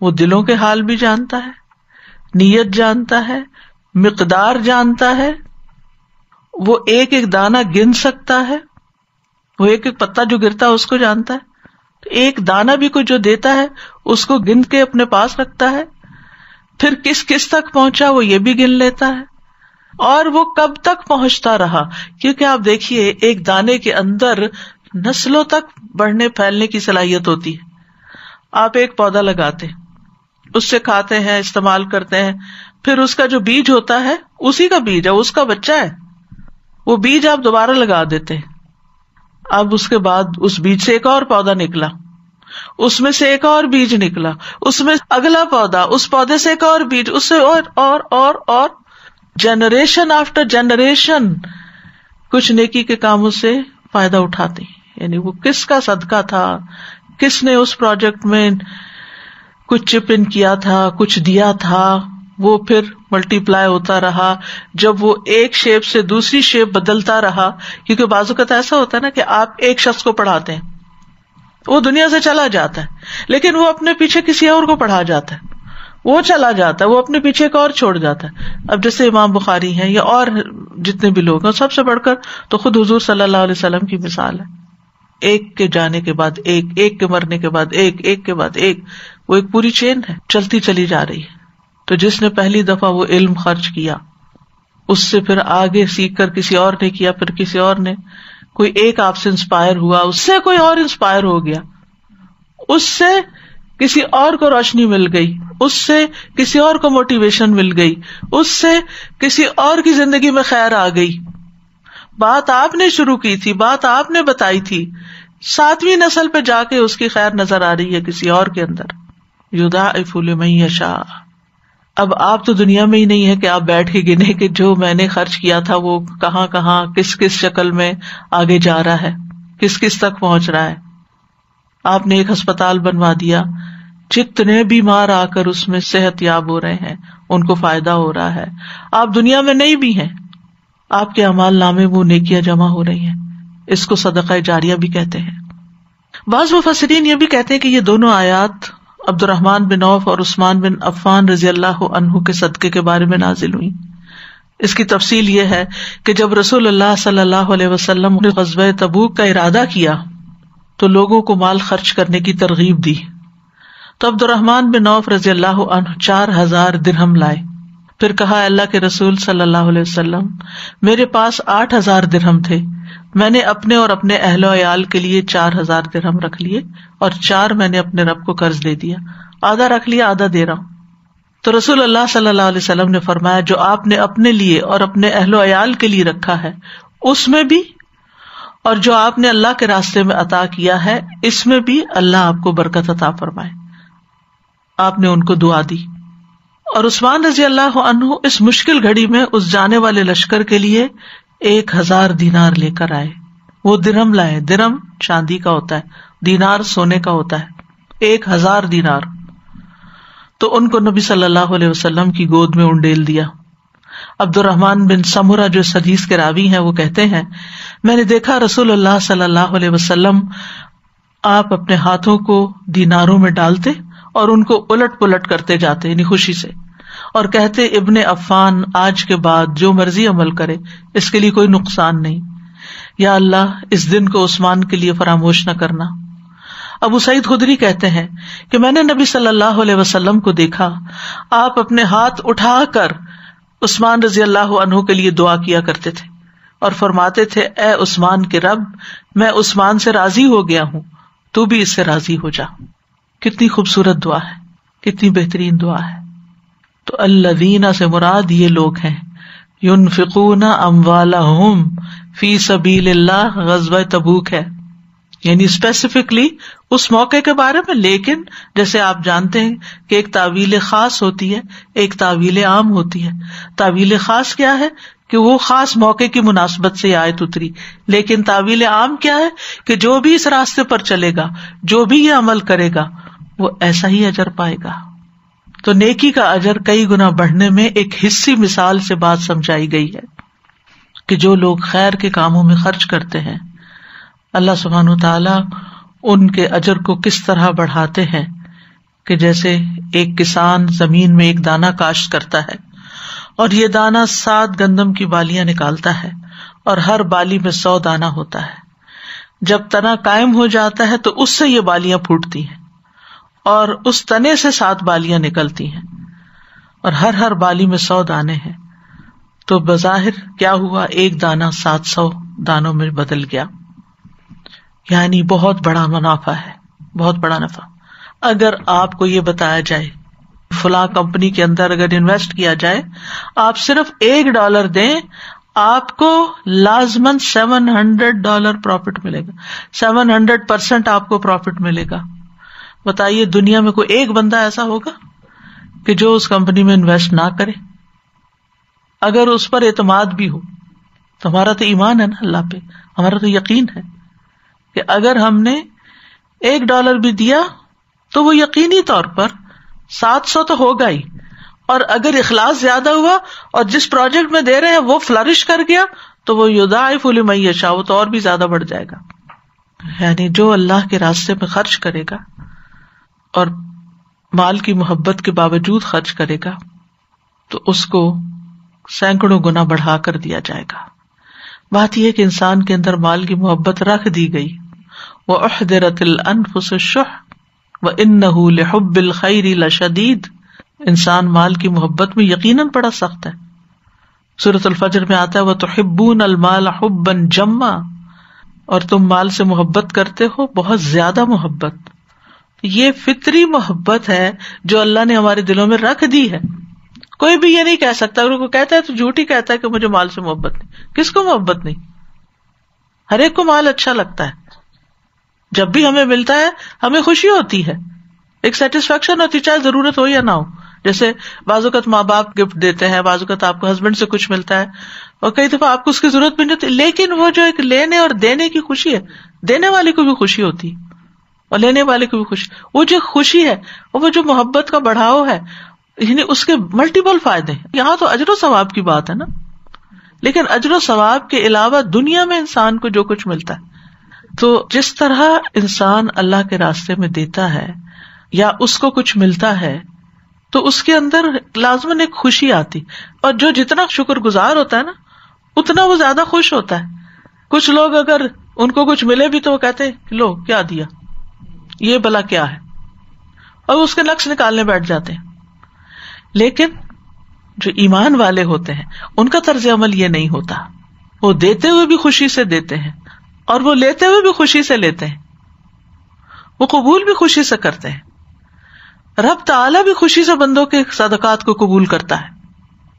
وہ دلوں کے حال بھی جانتا ہے، نیت جانتا ہے، مقدار جانتا ہے، وہ ایک ایک دانہ گن سکتا ہے، وہ ایک ایک پتا جو گرتا ہے اس کو جانتا ہے. تو ایک دانہ بھی کوئی جو دیتا ہے اس کو گن کے اپنے پاس رکھتا ہے، پھر کس کس تک پہنچا وہ یہ بھی گن لیتا ہے. اور وہ کب تک پہنچتا رہا، کیونکہ آپ دیکھیے ایک دانے کے اندر نسلوں تک بڑھنے پھیلنے کی صلاحیت ہوتی ہے. آپ ایک پودا لگاتے، اس سے کھاتے ہیں، استعمال کرتے ہیں، پھر اس کا جو بیج ہوتا ہے اسی کا بیج ہے، اس کا بچہ ہے، وہ بیج آپ دوبارہ لگا دیتے ہیں. اب اس کے بعد اس بیج سے ایک اور پودا نکلا، اس میں سے ایک اور بیج نکلا، اس میں اگلا پودا، اس پودے سے ایک اور بیج، اس سے اور جنریشن آفٹر جنریشن کچھ نیکی کے کاموں سے فائدہ اٹھاتے ہیں. یعنی وہ کس کا صدقہ تھا، کس نے اس پروجیکٹ میں کچھ چپ ان کیا تھا، کچھ دیا تھا، وہ پھر ملٹی پلائی ہوتا رہا. جب وہ ایک شیپ سے دوسری شیپ بدلتا رہا، کیونکہ بعض اوقات ایسا ہوتا ہے نا کہ آپ ایک شخص کو پڑھاتے ہیں، وہ دنیا سے چلا جاتا ہے، لیکن وہ اپنے پیچھے کسی اور کو پڑھا جاتا ہے، وہ چلا جاتا ہے، وہ اپنے پیچھے ایک اور چھوڑ جاتا ہے. اب جیسے امام بخاری ہیں یا اور جتنے بھی لوگ ہیں، سب سے بڑھ کر تو خود حضور صلی اللہ علیہ وسلم کی مثال ہے. ایک کے جانے کے بعد ایک، ایک کے مرنے کے بعد ایک، ایک کے بعد ایک، وہ ایک پوری چین ہے، چلتی چلی جا رہی ہے. تو جس نے پہلی دفعہ وہ علم خرچ کیا، اس سے پھر آگے سیکھ کر کسی اور نے کیا، پھر کسی اور نے، کوئی ایک آپ سے انسپائر ہوا، اس سے کوئی اور انسپائر ہو گیا، اس سے کسی اور کو روشنی مل گئی، اس سے کسی اور کو موٹیویشن مل گئی، اس سے کسی اور کی زندگی میں خیر آ گئی. بات آپ نے شروع کی تھی، بات آپ نے بتائی تھی، 7ویں نسل پہ جا کے اس کی خیر نظر آ رہی ہے کسی اور کے اندر. یضاعف لمن یشاء. اب آپ تو دنیا میں ہی نہیں ہے کہ آپ بیٹھ کے گنے کہ جو میں نے خرچ کیا تھا وہ کہاں کہاں کس کس شکل میں آگے جا رہا ہے، کس کس تک پہنچ رہا ہے. آپ نے ایک ہسپتال بنوا دیا، جتنے بیمار آ کر اس میں صحت یاب ہو رہے ہیں، ان کو فائدہ ہو رہا ہے. آپ دنیا میں نہیں بھی ہیں، آپ کے اعمال نامے وہ نیکیاں جمع ہو رہی ہیں. اس کو صدقہ جاریہ بھی کہتے ہیں. بعض مفسرین یہ بھی کہتے ہیں کہ یہ دونوں آیات عبد الرحمن بن عوف اور عثمان بن عفان رضی اللہ عنہ کے صدقے کے بارے میں نازل ہوئی. اس کی تفصیل یہ ہے کہ جب رسول اللہ صلی اللہ علیہ وسلم نے غزوہ تبوک کا ارادہ کیا تو لوگوں کو مال خرچ کرنے کی ترغیب دی. تو عبد الرحمن بن عوف رضی اللہ عنہ 4000 درہم لائے. پھر کہا اللہ کے رسول صلی اللہ علیہ وسلم، میرے پاس 8000 درہم تھے، میں نے اپنے اور اپنے اہل و عیال کے لیے 4000 درہم رکھ لیے اور 4 میں نے اپنے رب کو قرض دے دیا، آدھا رکھ لیا، آدھا دے رہا ہوں. تو رسول اللہ صلی اللہ علیہ وسلم نے فرمایا جو آپ نے اپنے لیے اور اپنے اہل و عیال کے لیے رکھا ہے اس میں بھی، اور جو آپ نے اللہ کے راستے میں عطا کیا ہے اس میں بھی اللہ آپ کو برکت عطا فرمائے. آپ نے ان کو دعا دی. اور عثمان رضی اللہ عنہ اس مشکل گھڑی میں اس جانے والے لشکر کے لیے 1000 دینار لے کر آئے. وہ درہم لائے، درہم چاندی کا ہوتا ہے، دینار سونے کا ہوتا ہے، 1000 دینار. تو ان کو نبی صلی اللہ علیہ وسلم کی گود میں انڈیل دیا. عبد الرحمن بن سمرہ جو اس حدیث کے راوی ہیں وہ کہتے ہیں، میں نے دیکھا رسول اللہ صلی اللہ علیہ وسلم آپ اپنے ہاتھوں کو دیناروں میں ڈالتے اور ان کو الٹ پلٹ کرتے جاتے، یعنی خوشی سے، اور کہتے ابن عفان آج کے بعد جو مرضی عمل کرے اس کے لیے کوئی نقصان نہیں، یا اللہ اس دن کو عثمان کے لیے فراموش نہ کرنا. ابو سعید خدری کہتے ہیں کہ میں نے نبی صلی اللہ علیہ وسلم کو دیکھا، آپ اپنے ہاتھ اٹھا کر عثمان رضی اللہ عنہ کے لیے دعا کیا کرتے تھے اور فرماتے تھے اے عثمان کے رب، میں عثمان سے راضی ہو گیا ہوں، تو بھی اس سے راضی ہو جا. کتنی خوبصورت دعا ہے، کتنی بہترین دعا ہے. تو الذین سے مراد یہ لوگ ہیں ينفقون اموالہم فی سبیل اللہ. غزوہ تبوک ہے، یعنی اسپیسیفکلی اس موقع کے بارے میں، لیکن جیسے آپ جانتے ہیں کہ ایک تعویل خاص ہوتی ہے، ایک تعویل عام ہوتی ہے. تعویل خاص کیا ہے کہ وہ خاص موقع کی مناسبت سے آیت اتری، لیکن تعویل عام کیا ہے کہ جو بھی اس راستے پر چلے گا، جو بھی یہ عمل کرے گا وہ ایسا ہی اجر پائے گا. تو نیکی کا اجر کئی گنا بڑھنے میں ایک حصی مثال سے بات سمجھائی گئی ہے کہ جو لوگ خیر کے کاموں میں خرچ کرتے ہیں اللہ سبحانہ وتعالی ان کے اجر کو کس طرح بڑھاتے ہیں کہ جیسے ایک کسان زمین میں ایک دانہ کاشت کرتا ہے اور یہ دانہ 7 گندم کی بالیاں نکالتا ہے اور ہر بالی میں 100 دانہ ہوتا ہے. جب تنا قائم ہو جاتا ہے تو اس سے یہ بالیاں پھوٹتی ہیں اور اس تنے سے 7 بالیاں نکلتی ہیں اور ہر بالی میں 100 دانے ہیں. تو بظاہر کیا ہوا؟ ایک دانہ 700 دانوں میں بدل گیا، یعنی بہت بڑا منافع ہے، بہت بڑا نفع۔ اگر آپ کو یہ بتایا جائے فلاں کمپنی کے اندر اگر انویسٹ کیا جائے، آپ صرف $1 دیں، آپ کو لازماً $700 پروفٹ ملے گا، 700% آپ کو پروفٹ ملے گا۔ بتائیے دنیا میں کوئی ایک بندہ ایسا ہوگا کہ جو اس کمپنی میں انویسٹ نہ کرے؟ اگر اس پر اعتماد بھی ہو تو ہمارا تو ایمان ہے نا اللہ پہ، ہمارا تو یقین ہے کہ اگر ہم نے $1 بھی دیا تو وہ یقینی طور پر 700 تو ہوگا ہی، اور اگر اخلاص زیادہ ہوا اور جس پروجیکٹ میں دے رہے ہیں وہ فلرش کر گیا تو وہ یضاعف لمن یشاء، وہ تو اور بھی زیادہ بڑھ جائے گا۔ یعنی جو اللہ کے راستے میں خرچ کرے گا اور مال کی محبت کے باوجود خرچ کرے گا تو اس کو سینکڑوں گنا بڑھا کر دیا جائے گا۔ بات یہ کہ انسان کے اندر مال کی محبت رکھ دی گئی، وَأُحْضِرَتِ الْأَنفُسُ الشُّحَّ وَإِنَّهُ لِحُبِّ الْخَيْرِ لَشَدِيدٌ۔ انسان مال کی محبت میں یقیناً بڑا سخت ہے۔ سورۃ الفجر میں آتا ہے وَتُحِبُّونَ الْمَالَ حُبًّا جَمًّا، اور تم مال سے محبت کرتے ہو بہت زیادہ محبت۔ یہ فطری محبت ہے جو اللہ نے ہمارے دلوں میں رکھ دی ہے۔ کوئی بھی یہ نہیں کہہ سکتا، اگر کوئی کہتا ہے تو جھوٹ ہی کہتا ہے کہ مجھے مال سے محبت نہیں۔ کس کو محبت نہیں؟ ہر ایک کو مال اچھا لگتا ہے، جب بھی ہمیں ملتا ہے ہمیں خوشی ہوتی ہے، ایک سیٹسفیکشن ہوتی ہے، چاہے ضرورت ہو یا نہ ہو۔ جیسے بعض اوقات ماں باپ گفٹ دیتے ہیں، بعض اوقات آپ کو ہسبینڈ سے کچھ ملتا ہے، اور کئی دفعہ آپ کو اس کی ضرورت بھی نہیں ہوتی، لیکن وہ جو ایک لینے اور دینے کی خوشی ہے، دینے والے کو بھی خوشی ہوتی ہے اور لینے والے کو بھی خوشی، وہ جو خوشی ہے وہ جو محبت کا بڑھاؤ ہے، یعنی اس کے ملٹیپل فائدے ہیں۔ یہاں تو اجر و ثواب کی بات ہے نا، لیکن اجر و ثواب کے علاوہ دنیا میں انسان کو جو کچھ ملتا ہے، تو جس طرح انسان اللہ کے راستے میں دیتا ہے یا اس کو کچھ ملتا ہے تو اس کے اندر لازماً ایک خوشی آتی، اور جو جتنا شکر گزار ہوتا ہے نا اتنا وہ زیادہ خوش ہوتا ہے۔ کچھ لوگ اگر ان کو کچھ ملے بھی تو وہ کہتے ہیں لو کیا دیا، یہ بلا کیا ہے، اور اس کے نقص نکالنے بیٹھ جاتے ہیں۔ لیکن جو ایمان والے ہوتے ہیں ان کا طرز عمل یہ نہیں ہوتا، وہ دیتے ہوئے بھی خوشی سے دیتے ہیں اور وہ لیتے ہوئے بھی خوشی سے لیتے ہیں، وہ قبول بھی خوشی سے کرتے ہیں۔ رب تعالیٰ بھی خوشی سے بندوں کے صدقات کو قبول کرتا ہے۔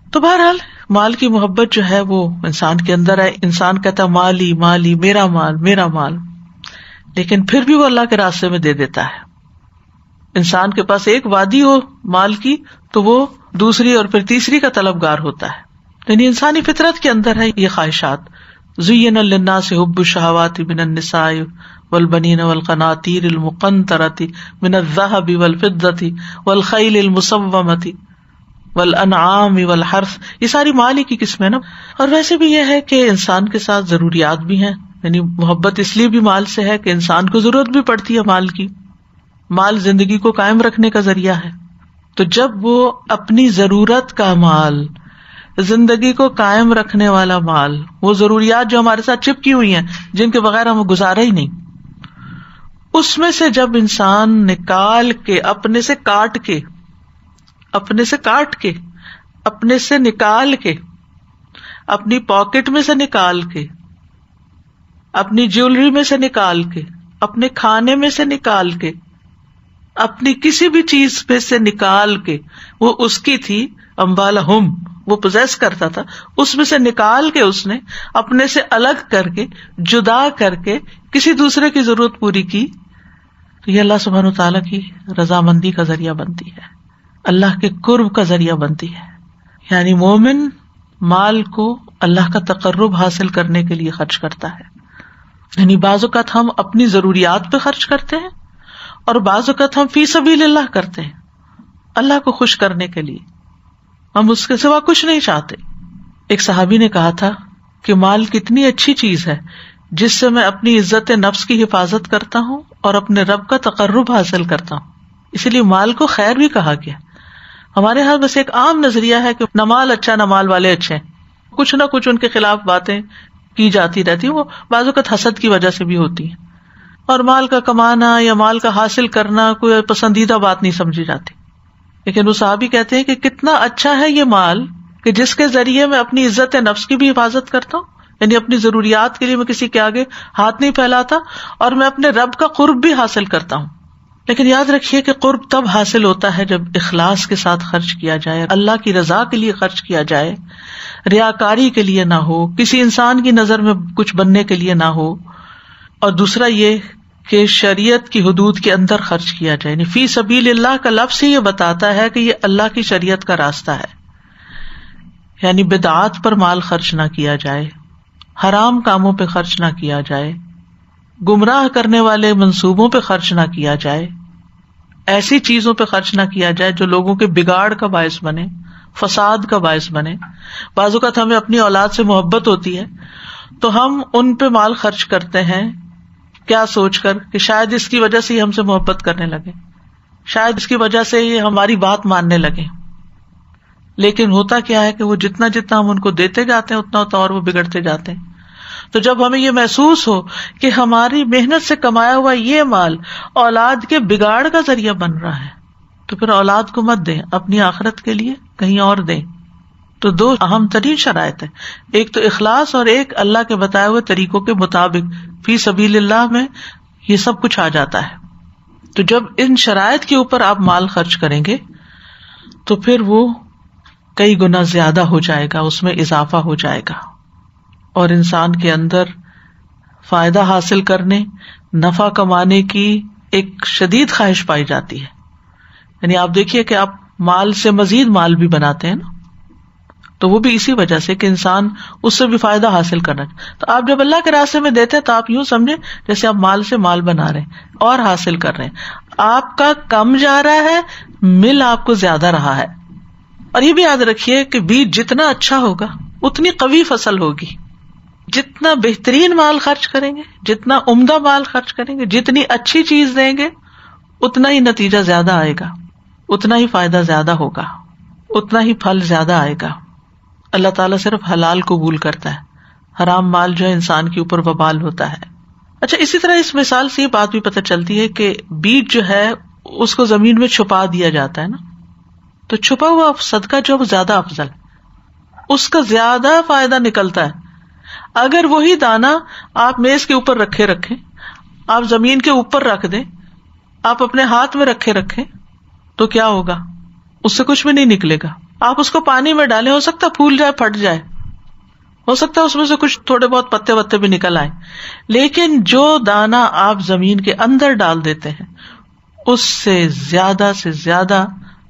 تو بہرحال مال کی محبت جو ہے وہ انسان کے اندر ہے، انسان کہتا ہے مالی مالی، میرا مال میرا مال، لیکن پھر بھی وہ اللہ کے راستے میں دے دیتا ہے۔ انسان کے پاس ایک وادی ہو مال کی تو وہ دوسری اور پھر تیسری کا طلبگار ہوتا ہے، یعنی انسانی فطرت کے اندر ہے یہ خواہشات۔ زُيِّنَ لِلنَّاسِ حُبُّ الشَّهَوَاتِ مِنَ النِّسَاءِ وَالْبَنِينَ وَالْقَنَاطِيرِ الْمُقَنطَرَةِ مِنَ الذَّهَبِ وَالْفِضَّةِ وَالْخَيْلِ الْمُسَوَّمَةِ وَالْأَنْعَامِ وَالْحَرْثِ، یہ ساری مال ہی کی قسمیں نا۔ اور ویسے بھی یہ ہے کہ انسان کے ساتھ ضروریات بھی ہیں، یعنی محبت اس لیے بھی مال سے ہے کہ انسان کو ضرورت بھی پڑتی ہے مال کی، مال زندگی کو قائم رکھنے کا ذریعہ ہے۔ تو جب وہ اپنی ضرورت کا مال، زندگی کو قائم رکھنے والا مال، وہ ضروریات جو ہمارے ساتھ چپکی ہوئی ہیں جن کے بغیر ہم گزارا ہی نہیں، اس میں سے جب انسان نکال کے اپنے سے کاٹ کے اپنے سے نکال کے اپنی پاکٹ میں سے نکال کے، اپنی جیولری میں سے نکال کے، اپنے کھانے میں سے نکال کے، اپنی کسی بھی چیز پہ سے نکال کے، وہ اس کی تھی، اموالہم، وہ پوزیس کرتا تھا، اس میں سے نکال کے اس نے اپنے سے الگ کر کے، جدا کر کے کسی دوسرے کی ضرورت پوری کی، تو یہ اللہ سبحانہ وتعالیٰ کی رضامندی کا ذریعہ بنتی ہے، اللہ کے قرب کا ذریعہ بنتی ہے۔ یعنی مومن مال کو اللہ کا تقرب حاصل کرنے کے لیے خرچ کرتا ہے۔ یعنی بعض اوقات ہم اپنی ضروریات پہ خرچ کرتے ہیں اور بعض اوقات ہم فی سبیل اللہ کرتے ہیں، اللہ کو خوش کرنے کے لیے، ہم اس کے سوا کچھ نہیں چاہتے۔ ایک صحابی نے کہا تھا کہ مال کتنی اچھی چیز ہے جس سے میں اپنی عزت نفس کی حفاظت کرتا ہوں اور اپنے رب کا تقرب حاصل کرتا ہوں، اسی لیے مال کو خیر بھی کہا گیا۔ ہمارے ہاں بس ایک عام نظریہ ہے کہ نہ مال اچھا نہ مال والے اچھے ہیں، کچھ نہ کچھ ان کے خلاف باتیں کی جاتی رہتی ہیں، وہ بعض اوقات حسد کی وجہ سے بھی ہوتی ہیں، اور مال کا کمانا یا مال کا حاصل کرنا کوئی پسندیدہ بات نہیں سمجھی جاتی۔ لیکن وہ صحابی کہتے ہیں کہ کتنا اچھا ہے یہ مال کہ جس کے ذریعے میں اپنی عزت نفس کی بھی حفاظت کرتا ہوں، یعنی اپنی ضروریات کے لیے میں کسی کے آگے ہاتھ نہیں پھیلاتا، اور میں اپنے رب کا قرب بھی حاصل کرتا ہوں. لیکن یاد رکھیے کہ قرب تب حاصل ہوتا ہے جب اخلاص کے ساتھ خرچ کیا جائے، اللہ کی رضا کے لیے خرچ کیا جائے، ریاکاری کے لیے نہ ہو، کسی انسان کی نظر میں کچھ بننے کے لیے نہ ہو. اور دوسرا یہ کہ شریعت کی حدود کے اندر خرچ کیا جائے. یعنی فی سبیل اللہ کا لفظ ہی یہ بتاتا ہے کہ یہ اللہ کی شریعت کا راستہ ہے، یعنی بدعات پر مال خرچ نہ کیا جائے، حرام کاموں پہ خرچ نہ کیا جائے، گمراہ کرنے والے منصوبوں پہ خرچ نہ کیا جائے، ایسی چیزوں پہ خرچ نہ کیا جائے جو لوگوں کے بگاڑ کا باعث بنے، فساد کا باعث بنے. بعض اوقات ہمیں اپنی اولاد سے محبت ہوتی ہے تو ہم ان پہ مال خرچ کرتے ہیں کیا سوچ کر کہ شاید اس کی وجہ سے یہ ہم سے محبت کرنے لگے، شاید اس کی وجہ سے یہ ہماری بات ماننے لگے. لیکن ہوتا کیا ہے کہ وہ جتنا جتنا ہم ان کو دیتے جاتے ہیں اتنا اور وہ بگڑتے جاتے ہیں. تو جب ہمیں یہ محسوس ہو کہ ہماری محنت سے کمایا ہوا یہ مال اولاد کے بگاڑ کا ذریعہ بن رہا ہے تو پھر اولاد کو مت دیں، اپنی آخرت کے لیے کہیں اور دیں. تو دو اہم ترین شرائط ہیں، ایک تو اخلاص اور ایک اللہ کے بتائے ہوئے طریقوں کے مطابق. فی سبیل اللہ میں یہ سب کچھ آ جاتا ہے. تو جب ان شرائط کے اوپر آپ مال خرچ کریں گے تو پھر وہ کئی گنا زیادہ ہو جائے گا، اس میں اضافہ ہو جائے گا، اور انسان کے اندر فائدہ حاصل کرنے، نفع کمانے کی ایک شدید خواہش پائی جاتی ہے. یعنی آپ دیکھیے کہ آپ مال سے مزید مال بھی بناتے ہیں نا، تو وہ بھی اسی وجہ سے کہ انسان اس سے بھی فائدہ حاصل کرنا. تو آپ جب اللہ کے راستے میں دیتے ہیں تو آپ یوں سمجھیں جیسے آپ مال سے مال بنا رہے ہیں اور حاصل کر رہے ہیں. آپ کا کم جا رہا ہے، مل آپ کو زیادہ رہا ہے. اور یہ بھی یاد رکھیے کہ بیج جتنا اچھا ہوگا اتنی قوی فصل ہوگی. جتنا بہترین مال خرچ کریں گے، جتنا عمدہ مال خرچ کریں گے، جتنی اچھی چیز دیں گے، اتنا ہی نتیجہ زیادہ آئے گا، اتنا ہی فائدہ زیادہ ہوگا، اتنا ہی پھل زیادہ آئے گا. اللہ تعالیٰ صرف حلال قبول کرتا ہے، حرام مال جو ہے انسان کے اوپر وبال ہوتا ہے. اچھا، اسی طرح اس مثال سے یہ بات بھی پتہ چلتی ہے کہ بیج جو ہے اس کو زمین میں چھپا دیا جاتا ہے نا، تو چھپا ہوا صدقہ جو وہ زیادہ افضل ہے، اس کا زیادہ فائدہ نکلتا ہے. اگر وہی دانہ آپ میز کے اوپر رکھیں، آپ زمین کے اوپر رکھ دیں، آپ اپنے ہاتھ میں رکھیں تو کیا ہوگا؟ اس سے کچھ بھی نہیں نکلے گا. آپ اس کو پانی میں ڈالیں، ہو سکتا ہے پھول جائے، پھٹ جائے، ہو سکتا ہے اس میں سے کچھ تھوڑے بہت پتے وتے بھی نکل آئے. لیکن جو دانہ آپ زمین کے اندر ڈال دیتے ہیں اس سے زیادہ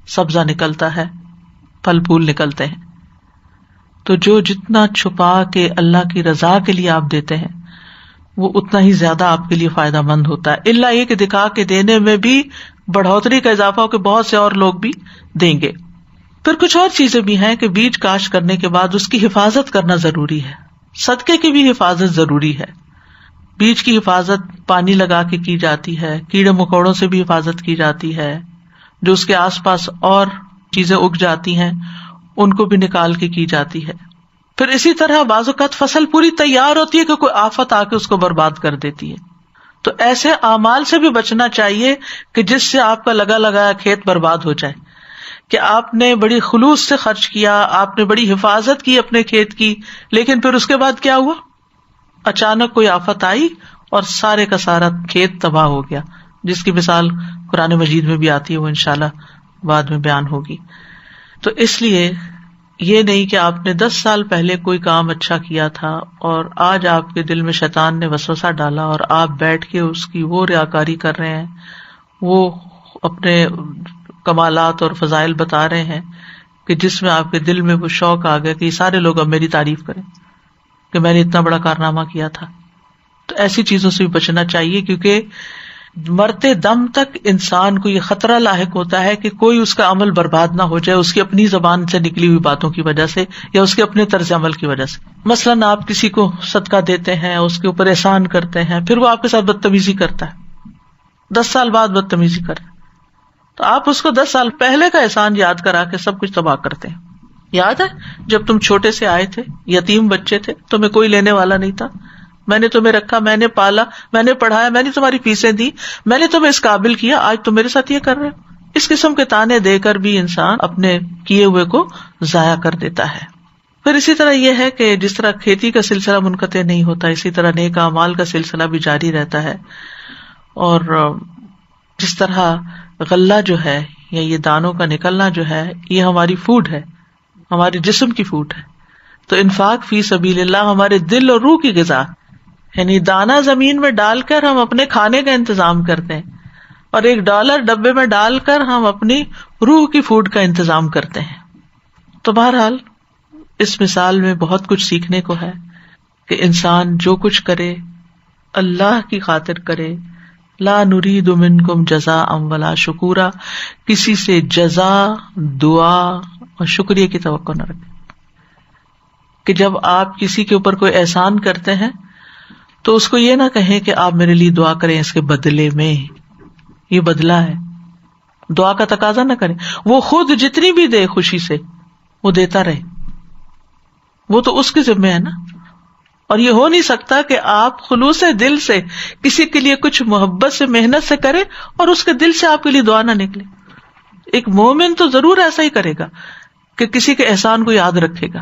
سبزہ نکلتا ہے، پھل پھول نکلتے ہیں. تو جو جتنا چھپا کے اللہ کی رضا کے لیے آپ دیتے ہیں وہ اتنا ہی زیادہ آپ کے لیے فائدہ مند ہوتا ہے. الا یہ کہ دکھا کے دینے میں بھی بڑھوتری کا اضافہ ہو کہ بہت سے اور لوگ بھی دیں گے. پھر کچھ اور چیزیں بھی ہیں کہ بیج کاشت کرنے کے بعد اس کی حفاظت کرنا ضروری ہے. صدقے کی بھی حفاظت ضروری ہے. بیج کی حفاظت پانی لگا کے کی جاتی ہے، کیڑے مکوڑوں سے بھی حفاظت کی جاتی ہے، جو اس کے آس پاس اور چیزیں اگ جاتی ہیں ان کو بھی نکال کے کی جاتی ہے. پھر اسی طرح بعض اوقات فصل پوری تیار ہوتی ہے کہ کوئی آفت آ کے اس کو برباد کر دیتی ہے. تو ایسے اعمال سے بھی بچنا چاہیے کہ جس سے آپ کا لگا لگایا کھیت برباد ہو جائے، کہ آپ نے بڑی خلوص سے خرچ کیا، آپ نے بڑی حفاظت کی اپنے کھیت کی، لیکن پھر اس کے بعد کیا ہوا؟ اچانک کوئی آفت آئی اور سارے کا سارا کھیت تباہ ہو گیا، جس کی مثال قرآن مجید میں بھی آتی ہے، وہ انشاءاللہ بعد میں بیان ہوگی. تو اس لیے یہ نہیں کہ آپ نے 10 سال پہلے کوئی کام اچھا کیا تھا اور آج آپ کے دل میں شیطان نے وسوسہ ڈالا اور آپ بیٹھ کے اس کی وہ ریاکاری کر رہے ہیں، وہ اپنے کمالات اور فضائل بتا رہے ہیں کہ جس میں آپ کے دل میں وہ شوق آ گیا کہ یہ سارے لوگ اب میری تعریف کریں کہ میں نے اتنا بڑا کارنامہ کیا تھا. تو ایسی چیزوں سے بھی بچنا چاہیے، کیونکہ مرتے دم تک انسان کو یہ خطرہ لاحق ہوتا ہے کہ کوئی اس کا عمل برباد نہ ہو جائے اس کی اپنی زبان سے نکلی ہوئی باتوں کی وجہ سے یا اس کے اپنے طرز عمل کی وجہ سے. مثلاً آپ کسی کو صدقہ دیتے ہیں، اس کے اوپر احسان کرتے ہیں، پھر وہ آپ کے ساتھ بدتمیزی کرتا ہے، 10 سال بعد بدتمیزی کرے، تو آپ اس کو 10 سال پہلے کا احسان یاد کرا کے سب کچھ تباہ کرتے ہیں. یاد ہے جب تم چھوٹے سے آئے تھے، یتیم بچے تھے، تمہیں کوئی لینے والا نہیں تھا، میں نے تمہیں رکھا، میں نے پالا، میں نے پڑھایا، میں نے تمہاری فیسیں دی، میں نے تمہیں اس قابل کیا، آج تم میرے ساتھ یہ کر رہے ہو. اس قسم کے تانے دے کر بھی انسان اپنے کیے ہوئے کو ضائع کر دیتا ہے. پھر اسی طرح یہ ہے کہ جس طرح کھیتی کا سلسلہ منقطع نہیں ہوتا، اسی طرح نیک اعمال کا سلسلہ بھی جاری رہتا ہے. اور جس طرح غلہ جو ہے یا یہ دانوں کا نکلنا جو ہے یہ ہماری فوڈ ہے، ہمارے جسم کی فوڈ ہے، تو انفاق فی سبیل اللہ ہمارے دل اور روح کی غذا، یعنی دانا زمین میں ڈال کر ہم اپنے کھانے کا انتظام کرتے ہیں اور $1 ڈبے میں ڈال کر ہم اپنی روح کی فوڈ کا انتظام کرتے ہیں. تو بہرحال اس مثال میں بہت کچھ سیکھنے کو ہے کہ انسان جو کچھ کرے اللہ کی خاطر کرے. لا نرید منکم جزاء ولا شکورا، کسی سے جزا، دعا اور شکریہ کی توقع نہ رکھیں. کہ جب آپ کسی کے اوپر کوئی احسان کرتے ہیں تو اس کو یہ نہ کہیں کہ آپ میرے لیے دعا کریں اس کے بدلے میں، یہ بدلہ ہے. دعا کا تقاضا نہ کریں، وہ خود جتنی بھی دے خوشی سے وہ دیتا رہے، وہ تو اس کے ذمہ ہے نا. اور یہ ہو نہیں سکتا کہ آپ خلوص دل سے کسی کے لیے کچھ محبت سے محنت سے کریں اور اس کے دل سے آپ کے لیے دعا نہ نکلے. ایک مومن تو ضرور ایسا ہی کرے گا کہ کسی کے احسان کو یاد رکھے گا.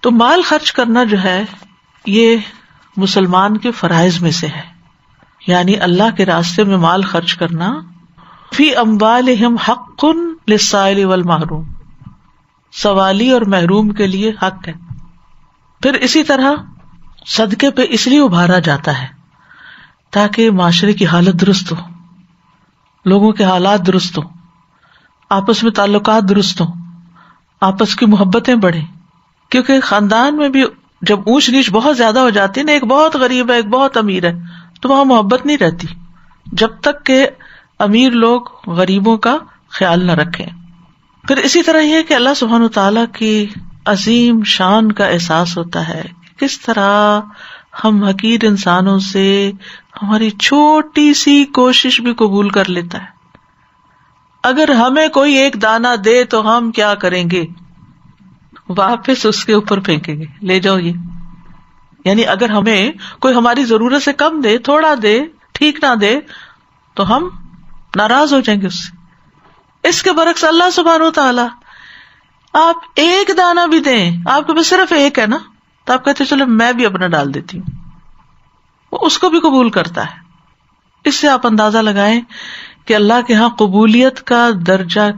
تو مال خرچ کرنا جو ہے یہ مسلمان کے فرائض میں سے ہے، یعنی اللہ کے راستے میں مال خرچ کرنا. فی اموالہم حق للسائل والمحروم، سوالی اور محروم کے لیے حق ہے. پھر اسی طرح صدقے پہ اس لیے ابھارا جاتا ہے تاکہ معاشرے کی حالت درست ہو، لوگوں کے حالات درست ہو، آپس میں تعلقات درست ہوں، آپس کی محبتیں بڑھیں. کیونکہ خاندان میں بھی جب اونچ نیچ بہت زیادہ ہو جاتی ہے نا، ایک بہت غریب ہے ایک بہت امیر ہے، تو وہاں محبت نہیں رہتی جب تک کہ امیر لوگ غریبوں کا خیال نہ رکھیں. پھر اسی طرح یہ کہ اللہ سبحانہ وتعالیٰ کی عظیم شان کا احساس ہوتا ہے، کس طرح ہم حقیر انسانوں سے ہماری چھوٹی سی کوشش بھی قبول کر لیتا ہے. اگر ہمیں کوئی ایک دانہ دے تو ہم کیا کریں گے؟ واپس اس کے اوپر پھینکیں گے، لے جاؤ یہ. یعنی اگر ہمیں کوئی ہماری ضرورت سے کم دے، تھوڑا دے، ٹھیک نہ دے، تو ہم ناراض ہو جائیں گے اس سے. اس کے برعکس اللہ سبحانہ وتعالی آپ ایک دانہ بھی دیں، آپ کے پاس صرف ایک ہے نا، تو آپ کہتے چلو میں بھی اپنا ڈال دیتی ہوں، وہ اس کو بھی قبول کرتا ہے. اس سے آپ اندازہ لگائیں کہ اللہ کے ہاں قبولیت کا درجہ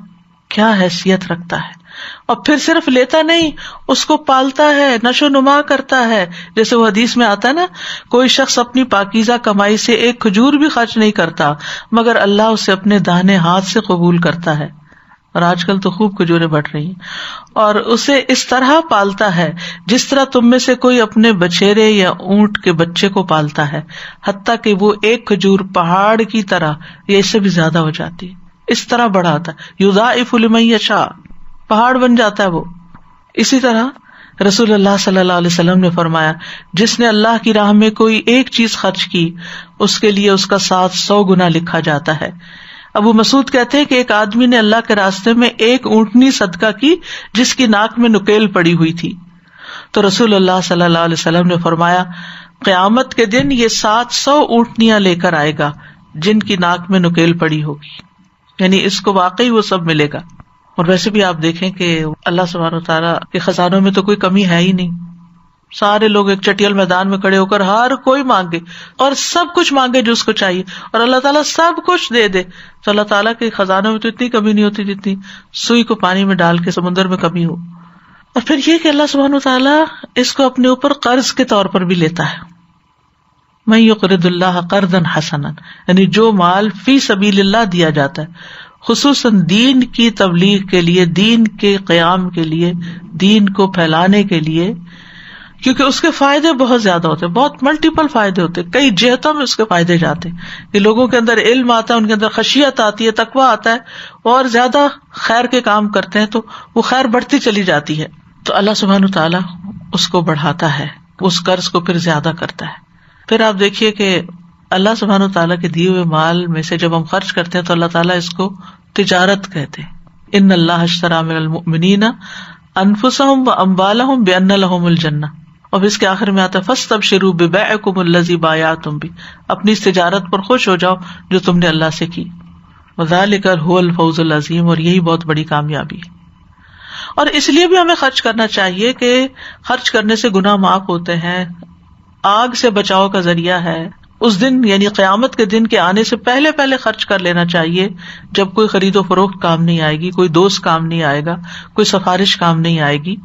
کیا حیثیت رکھتا ہے. اور پھر صرف لیتا نہیں، اس کو پالتا ہے، نشو نما کرتا ہے. جیسے وہ حدیث میں آتا ہے نا، کوئی شخص اپنی پاکیزہ کمائی سے ایک کھجور بھی خرچ نہیں کرتا مگر اللہ اسے اپنے داہنے ہاتھ سے قبول کرتا ہے. اور آج کل تو خوب کھجوریں بڑھ رہی ہیں. اور اسے اس طرح پالتا ہے جس طرح تم میں سے کوئی اپنے بچھیرے یا اونٹ کے بچے کو پالتا ہے، حتیٰ کہ وہ ایک کھجور پہاڑ کی طرح یا اس سے بھی زیادہ ہو جاتی ہے. اس طرح بڑھاتا ہے، یضاعف لمن یشاء، پہاڑ بن جاتا ہے وہ. اسی طرح رسول اللہ صلی اللہ علیہ وسلم نے فرمایا، جس نے اللہ کی راہ میں کوئی ایک چیز خرچ کی اس کے لیے اس کا 700 گنا لکھا جاتا ہے. ابو مسعود کہتے ہیں کہ ایک آدمی نے اللہ کے راستے میں ایک اونٹنی صدقہ کی جس کی ناک میں نکیل پڑی ہوئی تھی، تو رسول اللہ صلی اللہ علیہ وسلم نے فرمایا، قیامت کے دن یہ 700 اونٹنیاں لے کر آئے گا جن کی ناک میں نکیل پڑی ہوگی. یعنی اس کو واقعی وہ سب ملے گا. اور ویسے بھی آپ دیکھیں کہ اللہ سبحانہ وتعالیٰ کے خزانوں میں تو کوئی کمی ہے ہی نہیں. سارے لوگ ایک چٹیل میدان میں کھڑے ہو کر ہر کوئی مانگے اور سب کچھ مانگے جو اس کو چاہیے، اور اللہ تعالیٰ سب کچھ دے دے. تو اللہ تعالیٰ کے خزانوں میں تو اتنی کمی نہیں ہوتی جتنی سوئی کو پانی میں ڈال کے سمندر میں کمی ہو. اور پھر یہ کہ اللہ سبحانہ وتعالیٰ اس کو اپنے اوپر قرض کے طور پر بھی لیتا ہے. من یقرض اللہ قرضا حسنا، یعنی جو مال فی سبیل اللہ دیا جاتا ہے خصوصاً دین کی تبلیغ کے لیے، دین کے قیام کے لیے، دین کو پھیلانے کے لیے، کیونکہ اس کے فائدے بہت زیادہ ہوتے ہیں، بہت ملٹیپل فائدے ہوتے ہیں، کئی جہتوں میں اس کے فائدے جاتے ہیں کہ لوگوں کے اندر علم آتا ہے، ان کے اندر خشیت آتی ہے، تقویٰ آتا ہے، اور زیادہ خیر کے کام کرتے ہیں تو وہ خیر بڑھتی چلی جاتی ہے. تو اللہ سبحانہ وتعالیٰ اس کو بڑھاتا ہے، اس قرض کو پھر زیادہ کرتا ہے. پھر آپ دیکھیے کہ اللہ سبحانہ وتعالیٰ کے دیے ہوئے مال میں سے جب ہم خرچ کرتے ہیں تو اللہ تعالیٰ اس کو تجارت کہتے ہیں. ان اللہ اشتری من المؤمنین انفسهم واموالهم بان لهم الجنہ. اور اس کے آخر میں آتا ہے فاستبشروا ببیعکم الذی بایعتم بہ، اپنی اس تجارت پر خوش ہو جاؤ جو تم نے اللہ سے کی. وذالک هو الفوز العظیم، اور یہی بہت بڑی کامیابی ہے۔ اور اس لیے بھی ہمیں خرچ کرنا چاہیے کہ خرچ کرنے سے گناہ معاف ہوتے ہیں، آگ سے بچاؤ کا ذریعہ ہے۔ اس دن یعنی قیامت کے دن کے آنے سے پہلے پہلے خرچ کر لینا چاہیے، جب کوئی خرید و فروخت کام نہیں آئے گی، کوئی دوست کام نہیں آئے گا، کوئی سفارش کام نہیں آئے گی۔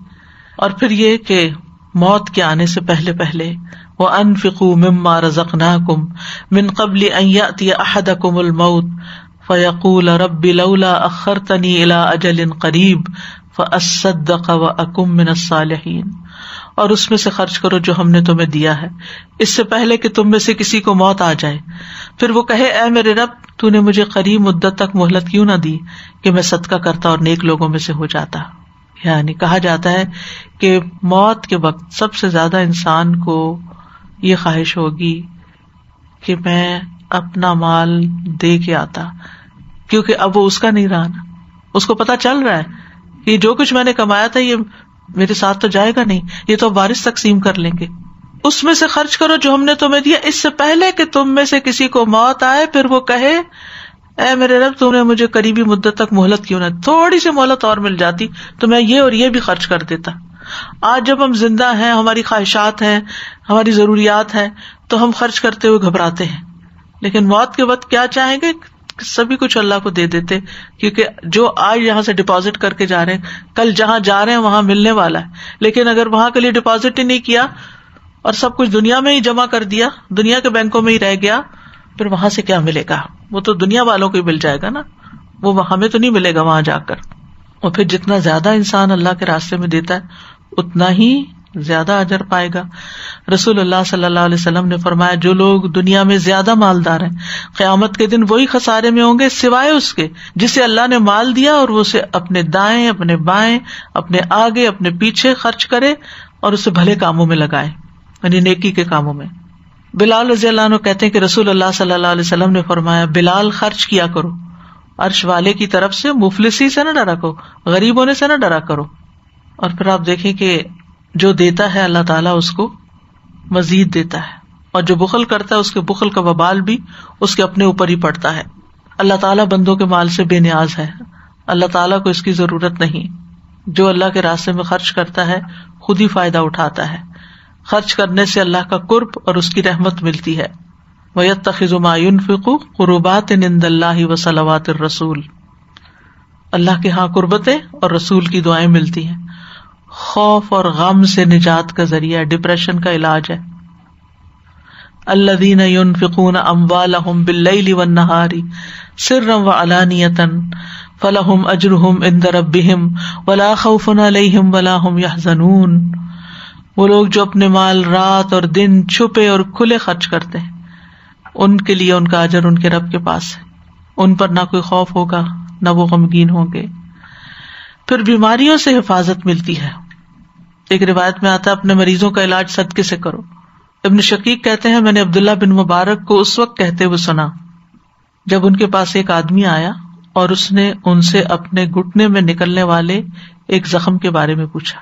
اور پھر یہ کہ موت کے آنے سے پہلے پہلے وَأَنفِقُوا مِمَّا رَزَقْنَاكُمْ مِن قَبْلِ أَن يَأْتِيَ أَحَدَكُمُ الْمَوْتُ فَيَقُولَ رَبِّ لَوْلَا أَخَّرْتَنِي إِلَىٰ أَجَلٍ قَرِيبٍ فَأَصَّدَّقَ وَأَكُن مِّنَ الصَّالِحِينَ۔ اور اس میں سے خرچ کرو جو ہم نے تمہیں دیا ہے، اس سے پہلے کہ تم میں سے کسی کو موت آ جائے، پھر وہ کہے اے میرے رب تو نے مجھے قریب مدت تک مہلت کیوں نہ دی کہ میں صدقہ کرتا اور نیک لوگوں میں سے ہو جاتا۔ یعنی کہا جاتا ہے کہ موت کے وقت سب سے زیادہ انسان کو یہ خواہش ہوگی کہ میں اپنا مال دے کے آتا، کیونکہ اب وہ اس کا نہیں رہا نا، اس کو پتا چل رہا ہے کہ جو کچھ میں نے کمایا تھا یہ میرے ساتھ تو جائے گا نہیں، یہ تو وارث تقسیم کر لیں گے۔ اس میں سے خرچ کرو جو ہم نے تمہیں دیا، اس سے پہلے کہ تم میں سے کسی کو موت آئے، پھر وہ کہے اے میرے رب تم نے مجھے قریبی مدت تک مہلت کیوں نہ، تھوڑی سی مہلت اور مل جاتی تو میں یہ اور یہ بھی خرچ کر دیتا۔ آج جب ہم زندہ ہیں، ہماری خواہشات ہیں، ہماری ضروریات ہیں، تو ہم خرچ کرتے ہوئے گھبراتے ہیں، لیکن موت کے وقت کیا چاہیں گے؟ سبھی کچھ اللہ کو دے دیتے، کیونکہ جو آج یہاں سے ڈپازٹ کر کے جا رہے ہیں کل جہاں جا رہے ہیں وہاں ملنے والا ہے، لیکن اگر وہاں کے لیے ڈپازٹ ہی نہیں کیا اور سب کچھ دنیا میں ہی جمع کر دیا، دنیا کے بینکوں میں ہی رہ گیا، پھر وہاں سے کیا ملے گا؟ وہ تو دنیا والوں کو ہی مل جائے گا نا، وہ ہمیں تو نہیں ملے گا وہاں جا کر۔ اور پھر جتنا زیادہ انسان اللہ کے راستے میں دیتا ہے اتنا ہی زیادہ اجر پائے گا۔ رسول اللہ صلی اللہ علیہ وسلم نے فرمایا جو لوگ دنیا میں زیادہ مالدار ہیں قیامت کے دن وہی خسارے میں ہوں گے سوائے اس کے جسے اللہ نے مال دیا اور وہ اسے اپنے دائیں، اپنے بائیں، اپنے آگے، اپنے پیچھے خرچ کرے اور اسے بھلے کاموں میں لگائے، یعنی نیکی کے کاموں میں۔ بلال رضی اللہ عنہ کہتے ہیں کہ رسول اللہ صلی اللہ علیہ وسلم نے فرمایا بلال خرچ کیا کرو، عرش والے کی طرف سے مفلسی سے نہ ڈرا کرو، غریب ہونے سے نہ ڈرا کرو۔ اور پھر آپ دیکھیں کہ جو دیتا ہے اللہ تعالیٰ اس کو مزید دیتا ہے، اور جو بخل کرتا ہے اس کے بخل کا وبال بھی اس کے اپنے اوپر ہی پڑتا ہے۔ اللہ تعالیٰ بندوں کے مال سے بے نیاز ہے، اللہ تعالیٰ کو اس کی ضرورت نہیں۔ جو اللہ کے راستے میں خرچ کرتا ہے خود ہی فائدہ اٹھاتا ہے، خرچ کرنے سے اللہ کا قرب اور اس کی رحمت ملتی ہے۔ وَيَتَّخِذُ مَا يُنْفِقُ قُرُبَاتٍ عِندَ اللَّهِ وَصَلَوَاتِ الرَّسُولِ، اللہ کے ہاں قربتیں اور رسول کی دعائیں ملتی ہیں۔ خوف اور غم سے نجات کا ذریعہ، ڈپریشن کا علاج ہے۔ الذین ينفقون اموالهم باللیل والنہار سرا وعلانیۃ فلہم اجرہم عند ربہم ولا خوف علیہم ولا ہم یحزنون، وہ لوگ جو اپنے مال رات اور دن چھپے اور کھلے خرچ کرتے ہیں ان کے لیے ان کا اجر ان کے رب کے پاس ہے، ان پر نہ کوئی خوف ہوگا نہ وہ غمگین ہوں گے۔ پھر بیماریوں سے حفاظت ملتی ہے۔ ایک روایت میں آتا ہے اپنے مریضوں کا علاج صدقے سے کرو۔ ابن شقیق کہتے ہیں میں نے عبداللہ بن مبارک کو اس وقت کہتے ہوئے سنا جب ان کے پاس ایک آدمی آیا اور اس نے ان سے اپنے گھٹنے میں نکلنے والے ایک زخم کے بارے میں پوچھا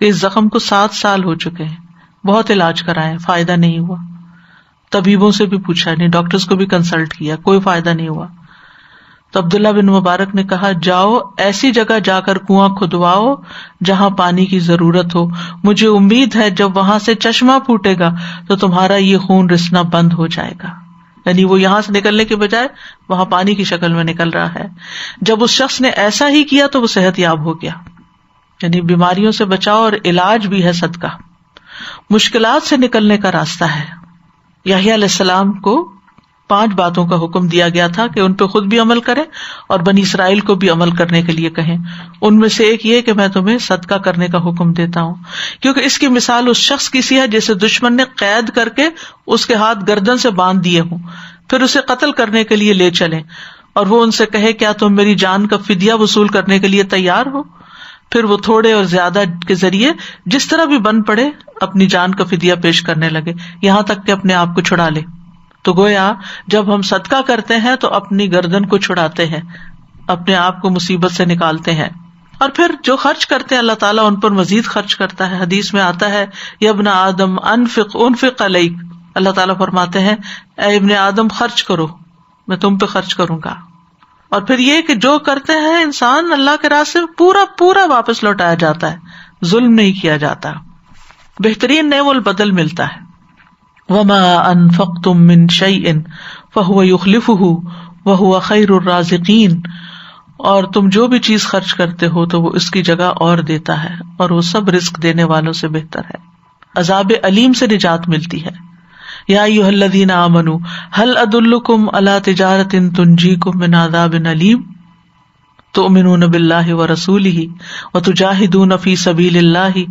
کہ اس زخم کو 7 سال ہو چکے ہیں، بہت علاج کرائے فائدہ نہیں ہوا، طبیبوں سے بھی پوچھا، نہیں ڈاکٹرز کو بھی کنسلٹ کیا، کوئی فائدہ نہیں ہوا۔ تو عبداللہ بن مبارک نے کہا جاؤ ایسی جگہ جا کر کنواں کھدواؤ جہاں پانی کی ضرورت ہو، مجھے امید ہے جب وہاں سے چشمہ پھوٹے گا تو تمہارا یہ خون رسنا بند ہو جائے گا۔ یعنی وہ یہاں سے نکلنے کے بجائے وہاں پانی کی شکل میں نکل رہا ہے۔ جب اس شخص نے ایسا ہی کیا تو وہ صحت یاب ہو گیا۔ یعنی بیماریوں سے بچاؤ اور علاج بھی ہے صدقہ۔ مشکلات سے نکلنے کا راستہ ہے۔ یحییٰ علیہ السلام کو 5 باتوں کا حکم دیا گیا تھا کہ ان پہ خود بھی عمل کریں اور بنی اسرائیل کو بھی عمل کرنے کے لیے کہیں۔ ان میں سے ایک یہ کہ میں تمہیں صدقہ کرنے کا حکم دیتا ہوں، کیونکہ اس کی مثال اس شخص کی سی ہے جسے دشمن نے قید کر کے اس کے ہاتھ گردن سے باندھ دیے ہوں، پھر اسے قتل کرنے کے لیے لے چلیں اور وہ ان سے کہے کیا تم میری جان کا فدیہ وصول کرنے کے لیے تیار ہو؟ پھر وہ تھوڑے اور زیادہ کے ذریعے جس طرح بھی بن پڑے اپنی جان کا فدیہ پیش کرنے لگے یہاں تک کہ اپنے آپ کو چھڑا لے۔ تو گویا جب ہم صدقہ کرتے ہیں تو اپنی گردن کو چھڑاتے ہیں، اپنے آپ کو مصیبت سے نکالتے ہیں۔ اور پھر جو خرچ کرتے ہیں اللہ تعالیٰ ان پر مزید خرچ کرتا ہے۔ حدیث میں آتا ہے یا ابن آدم انفق علیک، اللہ تعالیٰ فرماتے ہیں اے ابن آدم خرچ کرو، میں تم پہ خرچ کروں گا۔ اور پھر یہ کہ جو کرتے ہیں انسان اللہ کے راستے میں پورا پورا واپس لوٹایا جاتا ہے، ظلم نہیں کیا جاتا، بہترین نعم البدل ملتا ہے. وما انفقتم من شیء فهو يخلفه وهو خیر الرازقین، اور تم جو بھی چیز خرچ کرتے ہو تو وہ اس کی جگہ اور دیتا ہے، اور وہ سب رزق دینے والوں سے بہتر ہے. عذاب علیم سے نجات ملتی ہے. یا ایھا الذین آمنوا هل ادلکم علی تجارۃ تنجیکم من عذاب علیم تؤمنون باللہ ورسولہ وتجاہدون فی سبیل اللہ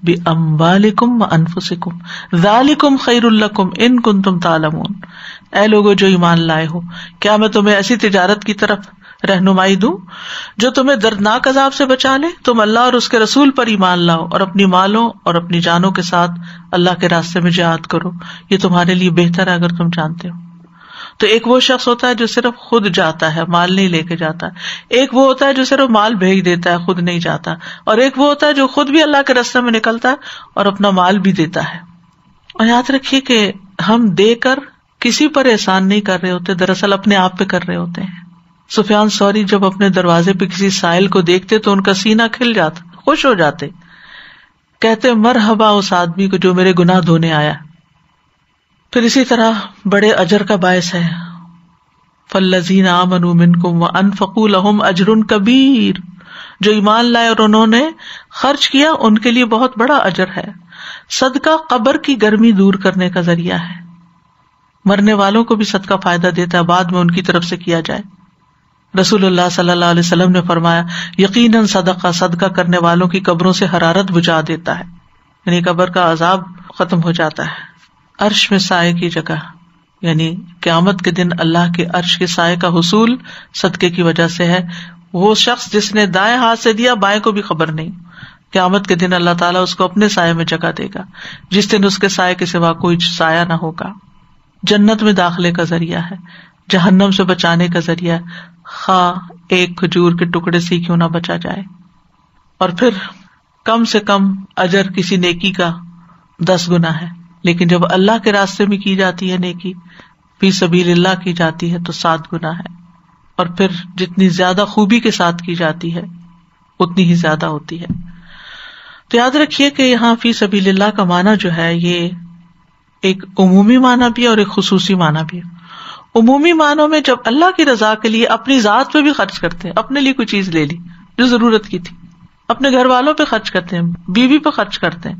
باموالکم وانفسکم ذالکم خیر لکم ان کنتم تعلمون. اے لوگو جو ایمان لائے ہو، کیا میں تمہیں ایسی تجارت کی طرف رہنمائی دوں جو تمہیں دردناک عذاب سے بچا لے؟ تم اللہ اور اس کے رسول پر ایمان لاؤ اور اپنی مالوں اور اپنی جانوں کے ساتھ اللہ کے راستے میں جہاد کرو، یہ تمہارے لیے بہتر ہے اگر تم جانتے ہو. تو ایک وہ شخص ہوتا ہے جو صرف خود جاتا ہے، مال نہیں لے کے جاتا. ایک وہ ہوتا ہے جو صرف مال بھیج دیتا ہے، خود نہیں جاتا. اور ایک وہ ہوتا ہے جو خود بھی اللہ کے راستے میں نکلتا ہے اور اپنا مال بھی دیتا ہے. اور یاد رکھیے کہ ہم دے کر کسی پر احسان نہیں کر رہے ہوتے، دراصل اپنے آپ پہ کر رہے ہوتے ہیں. سفیان ثوری جب اپنے دروازے پہ کسی سائل کو دیکھتے تو ان کا سینہ کھل جاتا، خوش ہو جاتے، کہتے مرحبا اس آدمی کو جو میرے گناہ دھونے آیا. پھر اسی طرح بڑے اجر کا باعث ہے فالذین آمنوا منکم وانفقوا لهم اجر کبیر، جو ایمان لائے اور انہوں نے خرچ کیا ان کے لیے بہت بڑا اجر ہے. صدقہ قبر کی گرمی دور کرنے کا ذریعہ ہے. مرنے والوں کو بھی صدقہ فائدہ دیتا ہے بعد میں ان کی طرف سے کیا جائے. رسول اللہ صلی اللہ علیہ وسلم نے فرمایا یقیناً صدقہ کرنے والوں کی قبروں سے حرارت بجھا دیتا ہے، یعنی قبر کا عذاب ختم ہو جاتا ہے. عرش میں سائے کی جگہ، یعنی قیامت کے دن اللہ کے عرش کے سائے کا حصول صدقے کی وجہ سے ہے. وہ شخص جس نے دائیں ہاتھ سے دیا بائیں کو بھی خبر نہیں، قیامت کے دن اللہ تعالیٰ اس کو اپنے سائے میں جگہ دے گا، جس دن اس کے سائے کے سوا کوئی سایہ نہ ہوگا. جنت میں داخلے کا ذریعہ ہے، جہنم سے بچانے کا ذریعہ ہے، خواہ ایک کھجور کے ٹکڑے سے کیوں نہ بچا جائے. اور پھر کم سے کم اجر کسی نیکی کا 10 گنا ہے، لیکن جب اللہ کے راستے میں کی جاتی ہے نیکی، فی سبیل اللہ کی جاتی ہے تو 7 گنا ہے. اور پھر جتنی زیادہ خوبی کے ساتھ کی جاتی ہے اتنی ہی زیادہ ہوتی ہے. تو یاد رکھیے کہ یہاں فی سبیل اللہ کا معنی جو ہے یہ ایک عمومی معنی بھی ہے اور ایک خصوصی معنی بھی ہے. عمومی معنوں میں جب اللہ کی رضا کے لیے اپنی ذات پہ بھی خرچ کرتے ہیں، اپنے لیے کوئی چیز لے لی جو ضرورت کی تھی، اپنے گھر والوں پہ خرچ کرتے ہیں، بیوی پہ خرچ کرتے ہیں،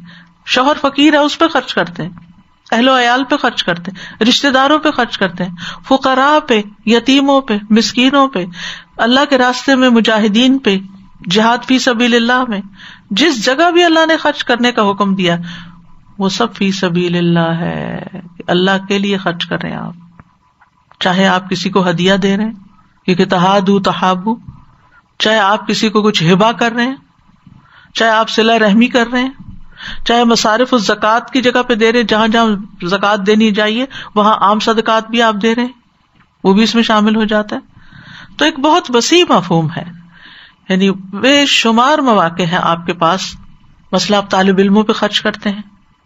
شوہر فقیر ہے اس پہ خرچ کرتے ہیں، اہل و عیال پہ خرچ کرتے ہیں، رشتہ داروں پہ خرچ کرتے ہیں، فقراء پہ، یتیموں پہ، مسکینوں پہ، اللہ کے راستے میں مجاہدین پہ، جہاد فی سبیل اللہ میں، جس جگہ بھی اللہ نے خرچ کرنے کا حکم دیا وہ سب فی سبیل اللہ ہے. اللہ کے لیے خرچ کر رہے ہیں آپ، چاہے آپ کسی کو ہدیہ دے رہے ہیں کیونکہ تہادو تحابو، چاہے آپ کسی کو کچھ ہبہ کر رہے ہیں، چاہے آپ صلہ رحمی کر رہے ہیں، چاہے مصارف الزکوٰۃ کی جگہ پہ دے رہے ہیں، جہاں جہاں زکوٰۃ دینی چاہیے وہاں عام صدقات بھی آپ دے رہے ہیں، وہ بھی اس میں شامل ہو جاتا ہے. تو ایک بہت وسیع مفہوم ہے، یعنی بے شمار مواقع ہیں آپ کے پاس. مثلا آپ طالب علموں پہ خرچ کرتے ہیں،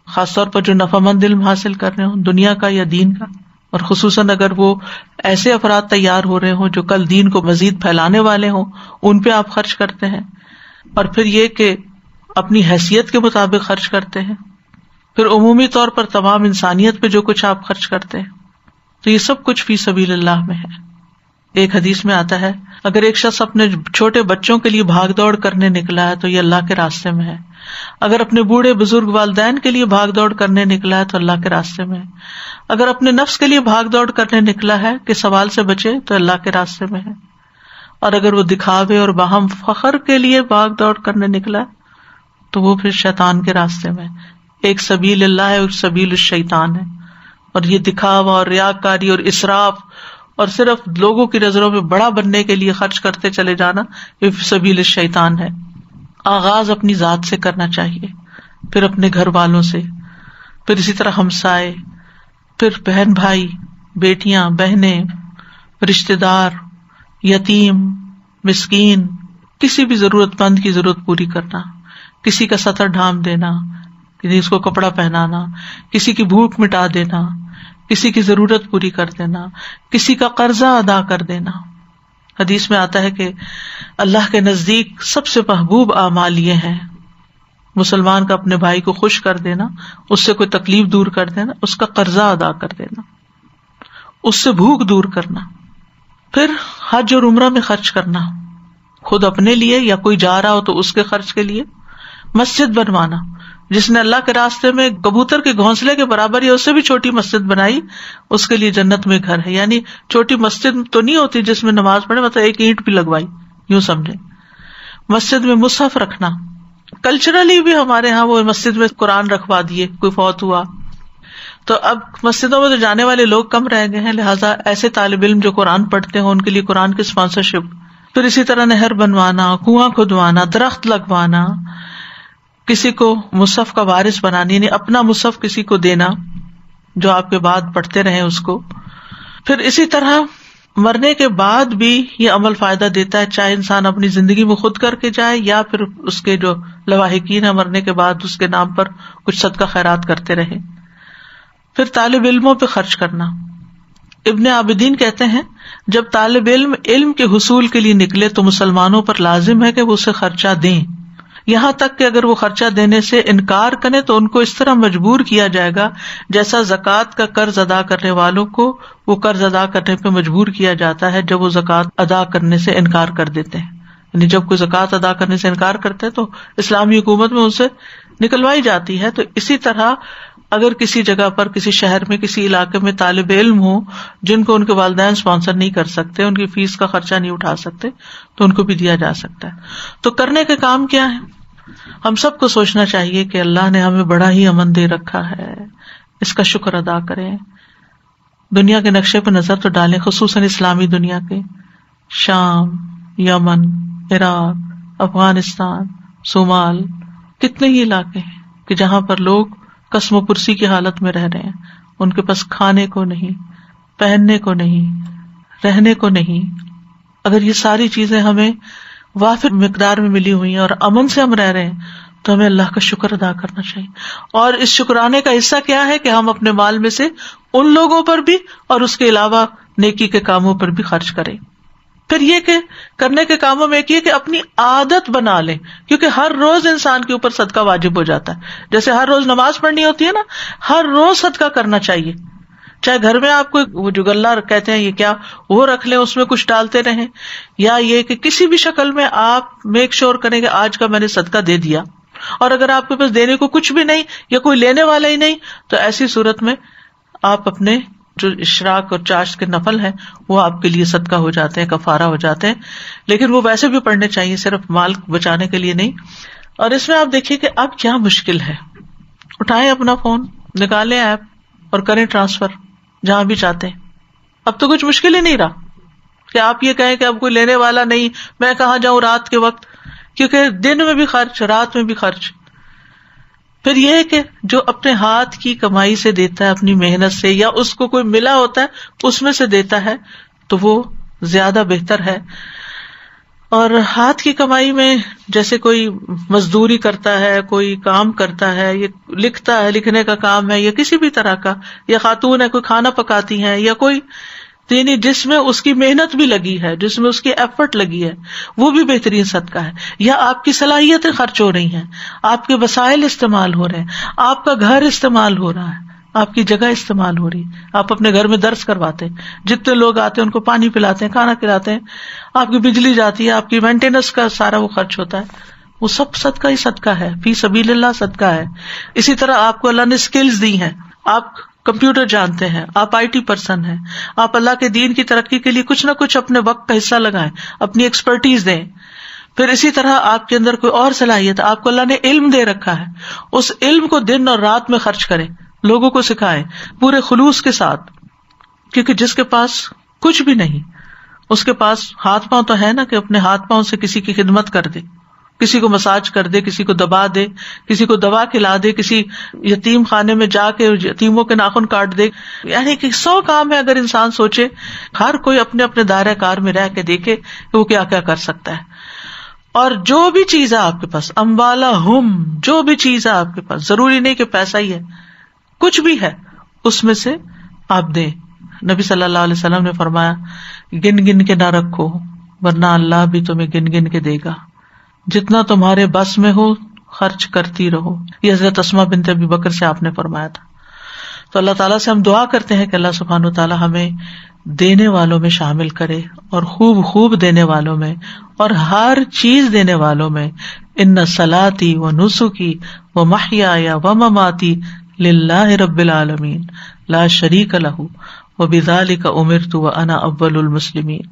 خاص طور پر جو نفع مند علم حاصل کر رہے ہوں دنیا کا یا دین کا، اور خصوصاً اگر وہ ایسے افراد تیار ہو رہے ہوں جو کل دین کو مزید پھیلانے والے ہوں، ان پہ آپ خرچ کرتے ہیں. اور پھر یہ کہ اپنی حیثیت کے مطابق خرچ کرتے ہیں. پھر عمومی طور پر تمام انسانیت پہ جو کچھ آپ خرچ کرتے ہیں، تو یہ سب کچھ فی سبیل اللہ میں ہے. ایک حدیث میں آتا ہے اگر ایک شخص اپنے چھوٹے بچوں کے لیے بھاگ دوڑ کرنے نکلا ہے تو یہ اللہ کے راستے میں ہے. اگر اپنے بوڑھے بزرگ والدین کے لیے بھاگ دوڑ کرنے نکلا ہے تو اللہ کے راستے میں ہے. اگر اپنے نفس کے لیے بھاگ دوڑ کرنے نکلا ہے کہ سوال سے بچے تو اللہ کے راستے میں ہے. اور اگر وہ دکھاوے اور باہم فخر کے لیے بھاگ دوڑ کرنے نکلا ہے تو وہ پھر شیطان کے راستے میں. ایک سبیل اللہ ہے اور سبیل الشیطان ہے. اور یہ دکھاوا اور ریاکاری اور اسراف اور صرف لوگوں کی نظروں میں بڑا بننے کے لیے خرچ کرتے چلے جانا یہ سبیل الشیطان ہے. آغاز اپنی ذات سے کرنا چاہیے، پھر اپنے گھر والوں سے، پھر اسی طرح ہمسائے، پھر بہن بھائی، بیٹیاں، بہنیں، رشتہ دار، یتیم، مسکین، کسی بھی ضرورت مند کی ضرورت پوری کرنا، کسی کا سطر ڈھانپ دینا، کسی کو کپڑا پہنانا، کسی کی بھوک مٹا دینا، کسی کی ضرورت پوری کر دینا، کسی کا قرضہ ادا کر دینا. حدیث میں آتا ہے کہ اللہ کے نزدیک سب سے محبوب اعمال یہ ہیں: مسلمان کا اپنے بھائی کو خوش کر دینا، اس سے کوئی تکلیف دور کر دینا، اس کا قرضہ ادا کر دینا، اس سے بھوک دور کرنا، پھر حج اور عمرہ میں خرچ کرنا، خود اپنے لیے یا کوئی جا رہا ہو تو اس کے خرچ کے لیے، مسجد بنوانا، جس نے اللہ کے راستے میں کبوتر کے گھونسلے کے برابر یا اس سے بھی چھوٹی مسجد بنائی، اس کے لیے جنت میں گھر ہے. یعنی چھوٹی مسجد تو نہیں ہوتی جس میں نماز پڑھے، مطلب ایک اینٹ بھی لگوائی، یوں سمجھے. مسجد میں مصحف رکھنا، کلچرلی بھی ہمارے ہاں وہ مسجد میں قرآن رکھوا دیے، کوئی فوت ہوا تو اب مسجدوں میں تو جانے والے لوگ کم رہ گئے ہیں، لہٰذا ایسے طالب علم جو قرآن پڑھتے ہیں ان کے لیے قرآن کی اسپانسرشپ. پھر اسی طرح نہر بنوانا، کنواں کھدوانا، درخت لگوانا، کسی کو مصحف کا وارث بنانا، یعنی اپنا مصحف کسی کو دینا جو آپ کے بعد پڑھتے رہیں اس کو. پھر اسی طرح مرنے کے بعد بھی یہ عمل فائدہ دیتا ہے، چاہے انسان اپنی زندگی میں خود کر کے جائے یا پھر اس کے جو لواحقین ہیں مرنے کے بعد اس کے نام پر کچھ صدقہ خیرات کرتے رہے. پھر طالب علموں پہ خرچ کرنا. ابن عابدین کہتے ہیں جب طالب علم علم کے حصول کے لیے نکلے تو مسلمانوں پر لازم ہے کہ وہ اسے خرچہ دیں، یہاں تک کہ اگر وہ خرچہ دینے سے انکار کریں تو ان کو اس طرح مجبور کیا جائے گا جیسا زکوٰۃ کا قرض ادا کرنے والوں کو وہ قرض ادا کرنے پہ مجبور کیا جاتا ہے جب وہ زکوٰۃ ادا کرنے سے انکار کر دیتے ہیں. یعنی جب کوئی زکوٰۃ ادا کرنے سے انکار کرتے ہیں تو اسلامی حکومت میں ان سے نکلوائی جاتی ہے. تو اسی طرح اگر کسی جگہ پر، کسی شہر میں، کسی علاقے میں طالب علم ہوں جن کو ان کے والدین اسپانسر نہیں کر سکتے، ان کی فیس کا خرچہ نہیں اٹھا سکتے، تو ان کو بھی دیا جا سکتا ہے. تو کرنے کے کام کیا ہے؟ ہم سب کو سوچنا چاہیے کہ اللہ نے ہمیں بڑا ہی امن دے رکھا ہے، اس کا شکر ادا کریں. دنیا کے نقشے پہ نظر تو ڈالیں، خصوصاً اسلامی دنیا کے. شام، یمن، عراق، افغانستان، صومال، کتنے ہی علاقے ہیں کہ جہاں پر لوگ قسم و پرسی کی حالت میں رہ رہے ہیں. ان کے پاس کھانے کو نہیں، پہننے کو نہیں، رہنے کو نہیں. اگر یہ ساری چیزیں ہمیں وافر مقدار میں ملی ہوئی ہیں اور امن سے ہم رہ رہے ہیں تو ہمیں اللہ کا شکر ادا کرنا چاہیے. اور اس شکرانے کا حصہ کیا ہے کہ ہم اپنے مال میں سے ان لوگوں پر بھی اور اس کے علاوہ نیکی کے کاموں پر بھی خرچ کریں. پھر یہ کہ کرنے کے کاموں میں ایک یہ کہ اپنی عادت بنا لیں، کیونکہ ہر روز انسان کے اوپر صدقہ واجب ہو جاتا ہے. جیسے ہر روز نماز پڑھنی ہوتی ہے نا، ہر روز صدقہ کرنا چاہیے. چاہے گھر میں آپ کو وہ جو گلہ کہتے ہیں یہ کیا وہ رکھ لیں، اس میں کچھ ڈالتے رہیں، یا یہ کہ کسی بھی شکل میں آپ میک شور کریں کہ آج کا میں نے صدقہ دے دیا. اور اگر آپ کے پاس دینے کو کچھ بھی نہیں یا کوئی لینے والا ہی نہیں تو ایسی صورت میں آپ اپنے جو اشراق اور چاشت کے نفل ہیں وہ آپ کے لیے صدقہ ہو جاتے ہیں، کفارہ ہو جاتے ہیں. لیکن وہ ویسے بھی پڑھنے چاہیے، صرف مال بچانے کے لیے نہیں. اور اس میں آپ دیکھیے کہ اب کیا مشکل ہے، اٹھائیں اپنا فون، نکالیں ایپ اور کریں ٹرانسفر جہاں بھی چاہتے ہیں. اب تو کچھ مشکل ہی نہیں رہا کہ آپ یہ کہیں کہ اب کوئی لینے والا نہیں، میں کہاں جاؤں رات کے وقت، کیونکہ دن میں بھی خرچ، رات میں بھی خرچ. پھر یہ ہے کہ جو اپنے ہاتھ کی کمائی سے دیتا ہے، اپنی محنت سے، یا اس کو کوئی ملا ہوتا ہے اس میں سے دیتا ہے تو وہ زیادہ بہتر ہے. اور ہاتھ کی کمائی میں جیسے کوئی مزدوری کرتا ہے، کوئی کام کرتا ہے، یہ لکھتا ہے، لکھنے کا کام ہے یا کسی بھی طرح کا، یا خاتون ہے کوئی کھانا پکاتی ہیں، یا کوئی یعنی جس میں اس کی محنت بھی لگی ہے، جس میں اس کی ایفرٹ لگی ہے، وہ بھی بہترین صدقہ ہے. یا آپ کی صلاحیتیں خرچ ہو رہی ہیں، آپ کے وسائل استعمال ہو رہے ہیں، آپ کا گھر استعمال ہو رہا ہے، آپ کی جگہ استعمال ہو رہی ہے، آپ اپنے گھر میں درس کرواتے ہیں، جتنے لوگ آتے ہیں ان کو پانی پلاتے ہیں، کھانا کھلاتے ہیں، آپ کی بجلی جاتی ہے، آپ کی مینٹیننس کا سارا وہ خرچ ہوتا ہے، وہ سب صدقہ ہی صدقہ ہے، فی سبیل اللہ صدقہ ہے. اسی طرح آپ کو اللہ نے اسکلز دی ہیں، آپ کمپیوٹر جانتے ہیں، آپ آئی ٹی پرسن ہیں، آپ اللہ کے دین کی ترقی کے لیے کچھ نہ کچھ اپنے وقت کا حصہ لگائیں، اپنی ایکسپرٹیز دیں. پھر اسی طرح آپ کے اندر کوئی اور صلاحیت، آپ کو اللہ نے علم دے رکھا ہے، اس علم کو دن اور رات میں خرچ کریں، لوگوں کو سکھائیں پورے خلوص کے ساتھ. کیونکہ جس کے پاس کچھ بھی نہیں، اس کے پاس ہاتھ پاؤں تو ہے نا کہ اپنے ہاتھ پاؤں سے کسی کی خدمت کر دے، کسی کو مساج کر دے، کسی کو دبا دے، کسی کو دوا کھلا دے، کسی یتیم خانے میں جا کے یتیموں کے ناخن کاٹ دے. یعنی کہ 100 کام ہے اگر انسان سوچے، ہر کوئی اپنے اپنے دائرہ کار میں رہ کے دیکھے کہ وہ کیا کیا کر سکتا ہے. اور جو بھی چیز ہے آپ کے پاس، اموالہم، جو بھی چیز ہے آپ کے پاس، ضروری نہیں کہ پیسہ ہی ہے، کچھ بھی ہے اس میں سے آپ دیں. نبی صلی اللہ علیہ وسلم نے فرمایا گن گن کے نہ رکھو، ورنہ اللہ بھی تمہیں گن گن کے دے گا. جتنا تمہارے بس میں ہو خرچ کرتی رہو. یہ حضرت اسماء بنت ابی بکر سے آپ نے فرمایا تھا. تو اللہ تعالیٰ سے ہم دعا کرتے ہیں کہ اللہ سبحانہ وتعالیٰ ہمیں دینے والوں میں شامل کرے، اور خوب خوب دینے والوں میں، اور ہر چیز دینے والوں میں. ان صلاتی و نسکی و محیای و مماتی للہ رب العالمین لا شریک لہ وبذلک امرت وانا اول المسلمین.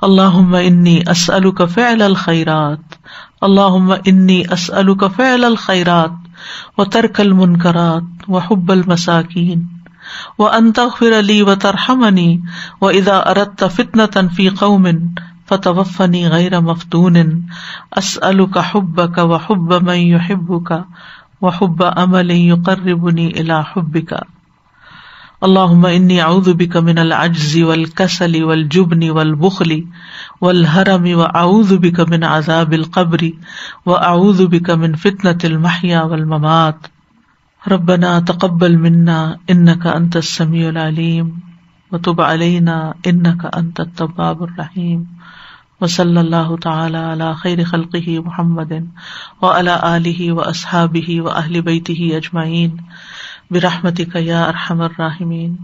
اللہم انی اسألک فعل الخیرات، اللہم انی اسألک فعل الخیرات وترک المنکرات وحب المساکین وان تغفر لی وترحمنی واذا اردت فتنة فی قوم فتوفنی غیر مفتون. اسألک حبک وحب من یحبک وحب عمل یقربنی الی حبک. اللہم انی اعوذ بک من العجز والکسل والجبن والبخل والحرم واعوذ بک من عذاب القبر واعوذ بک من فتنة المحیا والممات. ربنا تقبل منا انک انت السمیع العلیم وتب علینا انک انت التواب الرحیم. وصلی اللہ تعالی علی خیر خلقہ محمد وعلی آلہ واصحابہ واہل بیتہ اجمعین برحمتک یا ارحم الراحمین.